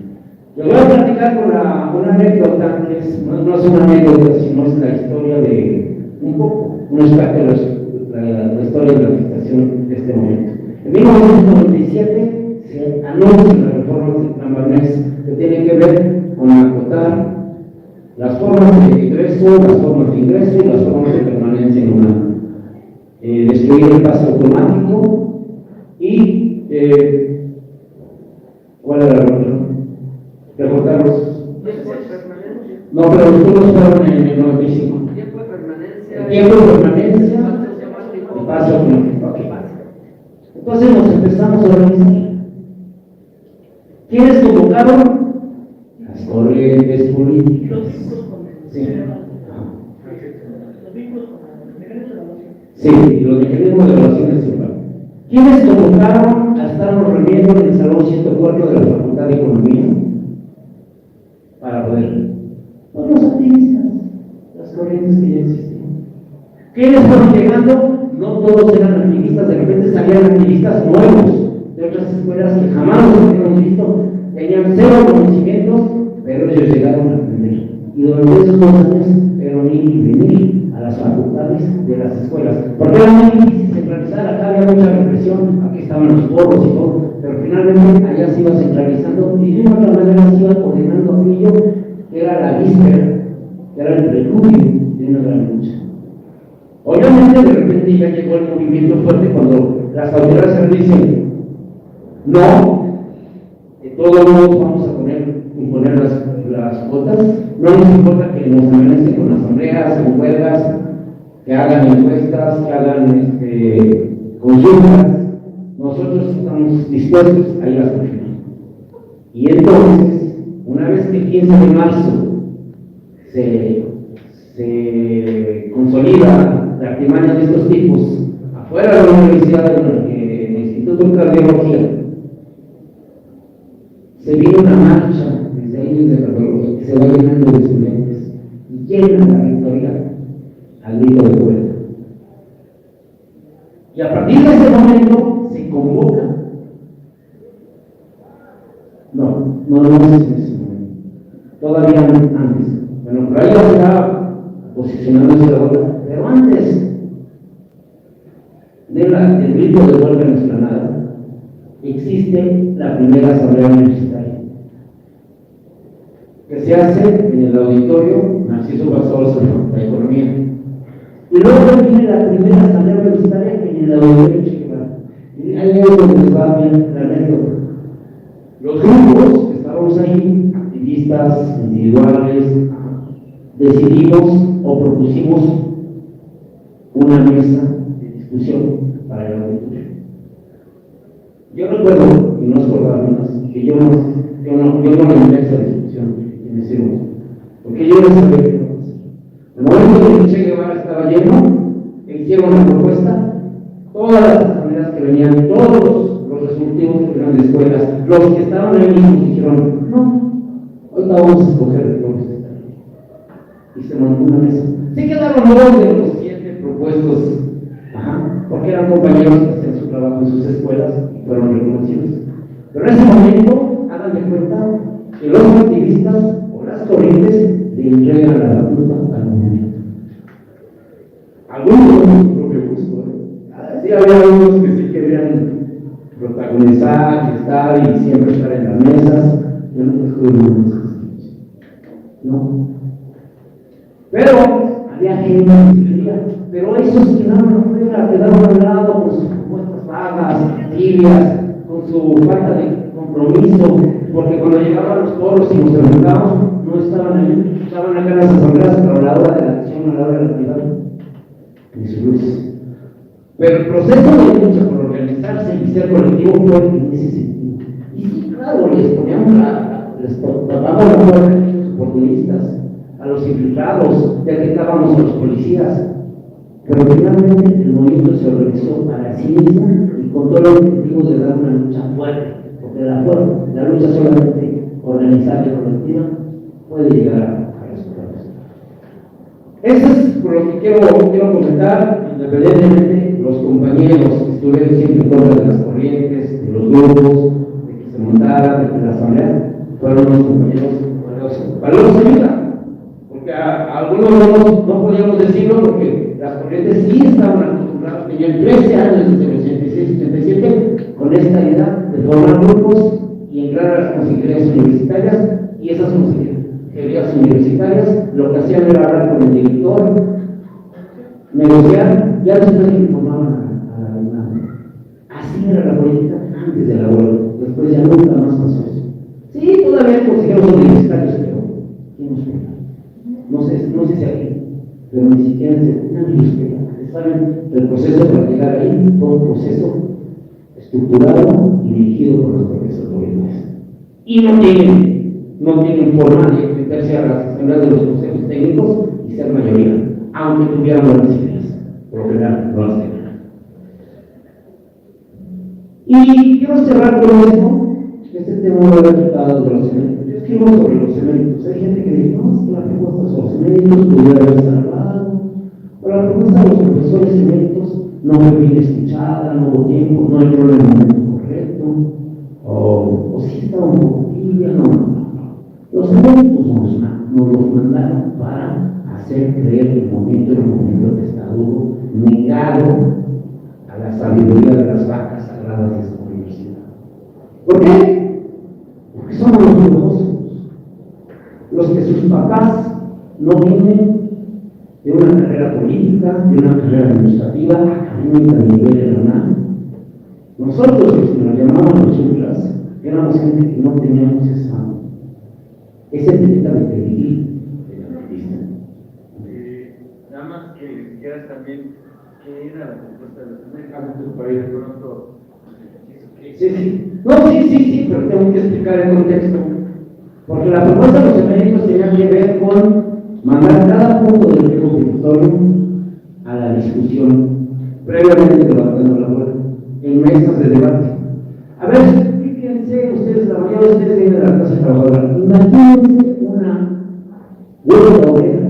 Les voy a platicar con una anécdota que no es una anécdota, sino es la historia de un poco, un extracto de la historia de la administración de este momento. En 1997 se anuncia la reforma del Plan Barnés que tiene que ver con acotar las formas de ingreso y las formas de permanencia en una destruir el pase automático y ¿cuál era la otra? Recortarlos. No, pero los turnos fueron en el 95. Tiempo de permanencia. El tiempo de permanencia. El pase automático. Okay. Entonces nos empezamos a organizar. ¿Quiénes convocaron? Las corrientes políticas. Sí. Sí, los mecanismos de evaluación es igual. ¿Quiénes convocaron a estarnos reuniendo en el Salón 104 de la Facultad de Economía? Para poder. Pues los activistas, las corrientes que ya existían. ¿Quiénes fueron llegando? No todos eran activistas, de repente salían activistas nuevos de otras escuelas que jamás los habíamos visto, tenían cero conocimientos, pero ellos llegaron a aprender. Y durante esos 2 años era ir y venir a las facultades de las escuelas, porque era muy difícil centralizar, acá había mucha represión, aquí estaban los foros y todo, pero finalmente allá se iba centralizando y de una otra manera se iba coordinando aquello que era la víspera, que era el preludio de una gran lucha. Obviamente de repente ya llegó el movimiento fuerte cuando las autoridades dicen no, de todos modos vamos a imponer las cuotas, no nos importa que nos amenacen con asambleas, con huelgas, que hagan encuestas, que hagan consultas, nosotros estamos dispuestos a ir hasta el final. Y entonces, una vez que el 15 de marzo se consolida la artimaña de estos tipos afuera de la universidad, del Instituto de Cardiología, se viene una marcha desde ahí, desde cardiología, que se va llenando de estudiantes y llena la victoria al grito de vuelta. Y a partir de ese momento se convoca. No es en ese momento. Todavía antes. Bueno, pero ahí ya se estaba posicionándose la vuelta. Pero antes del grito de vuelta en la explanada, existe la primera asamblea universitaria, que se hace en el auditorio Narciso Bassols de la Facultad de Economía. Y luego viene la primera asamblea universitaria en el auditorio Che Guevara. Y ahí es donde les va bien la anécdota. Los grupos que estábamos ahí, activistas, individuales, decidimos o propusimos una mesa de discusión para el auditorio. Yo recuerdo, y no es por dar más, que yo no la mesa de discusión en ese momento, porque yo no sabía qué iba a hacer. El momento en que Che Guevara estaba lleno, hicieron una propuesta, todas las asambleas que venían, todos los resultados que eran de escuelas, los que estaban ahí mismos dijeron, no, ahorita vamos a escoger de todos los que están ahí. Y se montó una mesa. Se quedaron 2 de los 7 propuestos, porque eran compañeros que hacían su trabajo en sus escuelas y fueron reconocidos. Pero en ese momento, hagan de cuenta que los activistas o las corrientes le entregan la batuta al movimiento. Algunos con su propio gusto. Sí, había algunos que sí querían protagonizar y estar y siempre estar en las mesas. Yo no estuve no. Pero había gente que quería, pero esos quedaron afuera, quedaron al lado con sus propuestas vagas, tibias, con su falta de compromiso, porque cuando llegaban los foros y nos preguntábamos, no estaban estaban acá en las asambleas, pero a la hora de la acción, a la hora de la actividad, ni su luz. Pero el proceso de lucha por organizarse y ser colectivo fue en ese sentido. Y sí, claro, les tapamos la puerta a los oportunistas, a los infiltrados, detectábamos a los policías. Pero finalmente el movimiento se organizó para sí mismo y con todo el objetivo de dar una lucha fuerte, porque la lucha solamente organizada y colectiva puede llegar a resultados. Eso es por lo que quiero comentar. Independientemente, los compañeros que estuvieron siempre en contra de las corrientes, de los grupos, de que se montara, de que la asamblea, fueron unos compañeros valiosos ayuda, porque a algunos no podíamos decirlo porque las corrientes sí estaban acostumbradas, tenían 13 años desde el 86 y 87 con esta idea de formar grupos y entrar a las consejerías universitarias, y esas consejerías universitarias lo que hacían era hablar con el director, negociar, ya después informaban a la imagen. Así era la política antes de la huelga, después ya nunca más pasó eso. Sí, todavía hay consejeros universitarios, pero ¿quién nos pega? No sé si aquí, pero ni siquiera nadie los pega. Saben, el proceso para llegar ahí fue un proceso estructurado y dirigido por las propias autoridades. Y no tienen forma de meterse a las asambleas de los consejos técnicos y ser mayoría, aunque tuvieran buenas ideas. Por lo general, no las tenían. Y quiero cerrar con esto, este tema de los resultados de los cementos. Yo escribo sobre los cementos. Hay gente que dice, no, es que la propuesta sobre los cementos pudiera haber salvado, o la propuesta de los profesores cementos no fue bien escuchada, no hubo tiempo, no entró en el momento correcto, o sí estaba un poco tibia, no. Los cementos nos los mandaron para hacer creer que el momento era un momento testarudo, negado a la sabiduría de las vacas sagradas de esta universidad. ¿Por qué? Porque somos los filósofos, los que sus papás no vienen de una carrera política, de una carrera administrativa, académica de nivel de la UNAM. Nosotros, los que nos llamaban los ultras, éramos gente que no teníamos ese etiqueta de pedigrí de la artista. Nada más que quieras también qué era la propuesta de los mercados para ir de pronto. Sí. No, sí, pero tengo que explicar el contexto. Porque la propuesta de los eméritos tenía que ver con mandar cada punto del pliego petitorio a la discusión, previamente levantando la bola, en mesas de debate. A ver, fíjense ustedes, la mayoría de ustedes vienen de la clase trabajadora. Imagínense una huelga obrera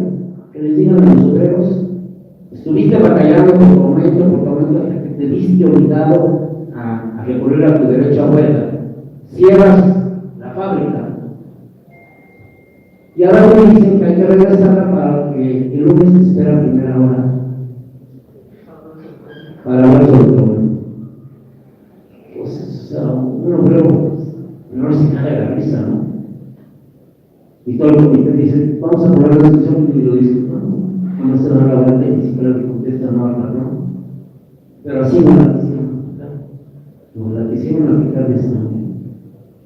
que les digan a los obreros: estuviste batallando por tu aumento, te viste obligado a recurrir a tu derecho a huelga, cierras la fábrica. Y ahora me dicen que hay que regresarla para que el lunes te espera a primera hora para hablar sobre el problema. Pues, o sea, un obrero no se cae de la risa, ¿no? Y todo el comité dice, vamos a poner la discusión, y lo dice, no se da la vuelta y ni siquiera le contesta, no. Pero así la quisieron aplicar de esa manera,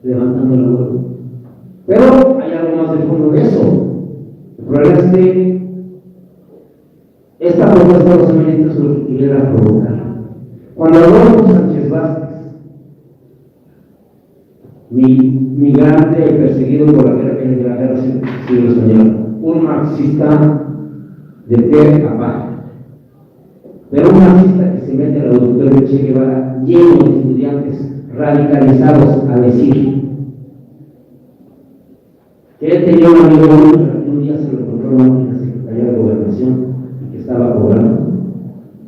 levantando la vuelta. Pero hay algo más de fondo de eso. El problema es que esta propuesta de los eméritos lo que quería provocar. Cuando Adolfo Sánchez Vázquez, migrante perseguido por la guerra civil española, un marxista de pie a pa, pero un marxista que se mete al auditorio de Che Guevara lleno de estudiantes radicalizados a decir que él tenía un amigo que un día se lo encontró en la Secretaría de Gobernación y que estaba cobrando.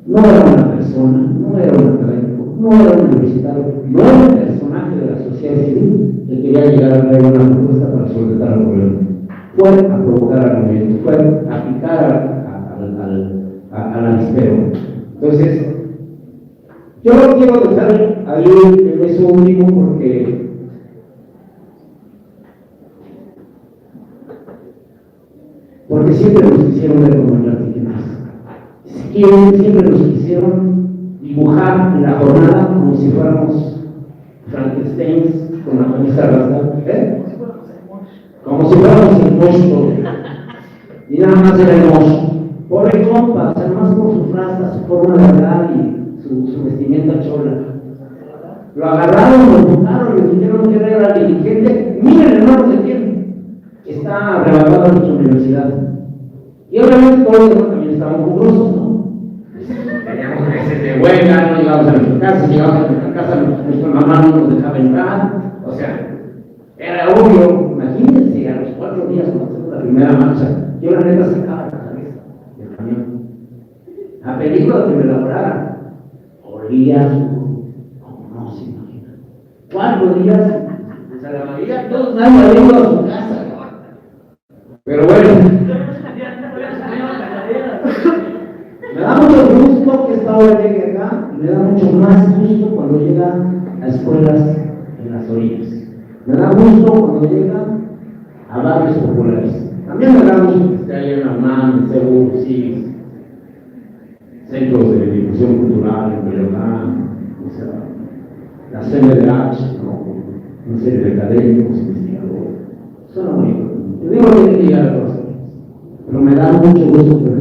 No era una persona, no era un académico, no era un universitario, no era un personaje de la sociedad civil que quería llegar a traer una propuesta para solventar el problema. Fue a provocar argumentos, fue a picar al avispero. Entonces, yo quiero dejar ahí en eso último porque siempre nos quisieron ver como anarquistas. Siempre nos quisieron dibujar en la jornada como si fuéramos Frankenstein con la camisa rasgada, como si fuéramos mosh todo. Y nada más era el mosh. Pobre compa, o sea, nomás por su frasca, su forma de hablar y su vestimenta chola. Lo agarraron, lo juntaron, le dijeron que era dirigente. Miren, hermano, de quién está arrebatado en nuestra universidad. Y obviamente todos los demás también estaban jugosos, ¿no? Teníamos meses de huelga, no llegábamos a nuestra casa, llegábamos a nuestra casa, nuestra mamá no nos dejaba entrar. O sea, era obvio. Imagínense, a los 4 días cuando hacemos la primera marcha, yo la neta sacaba la cabeza del camión. A peligro de que me laborara. Olía como no se imagina. 4 días, o sea, la mayoría, todos nadie había ido a su casa. Pero bueno. Me da mucho gusto que esta obra llegue acá, y me da mucho más gusto cuando llega a escuelas en las orillas. Me da gusto cuando llega a barrios populares. También me da gusto que esté ahí en Amán, en Cebu, sí, centros de difusión cultural, en Coyoacán, o sea, la CNDH, ¿no? Una serie de académicos, investigadores. Suena bonito. Yo digo que tiene que llegar a todas ellas. Pero me da mucho gusto que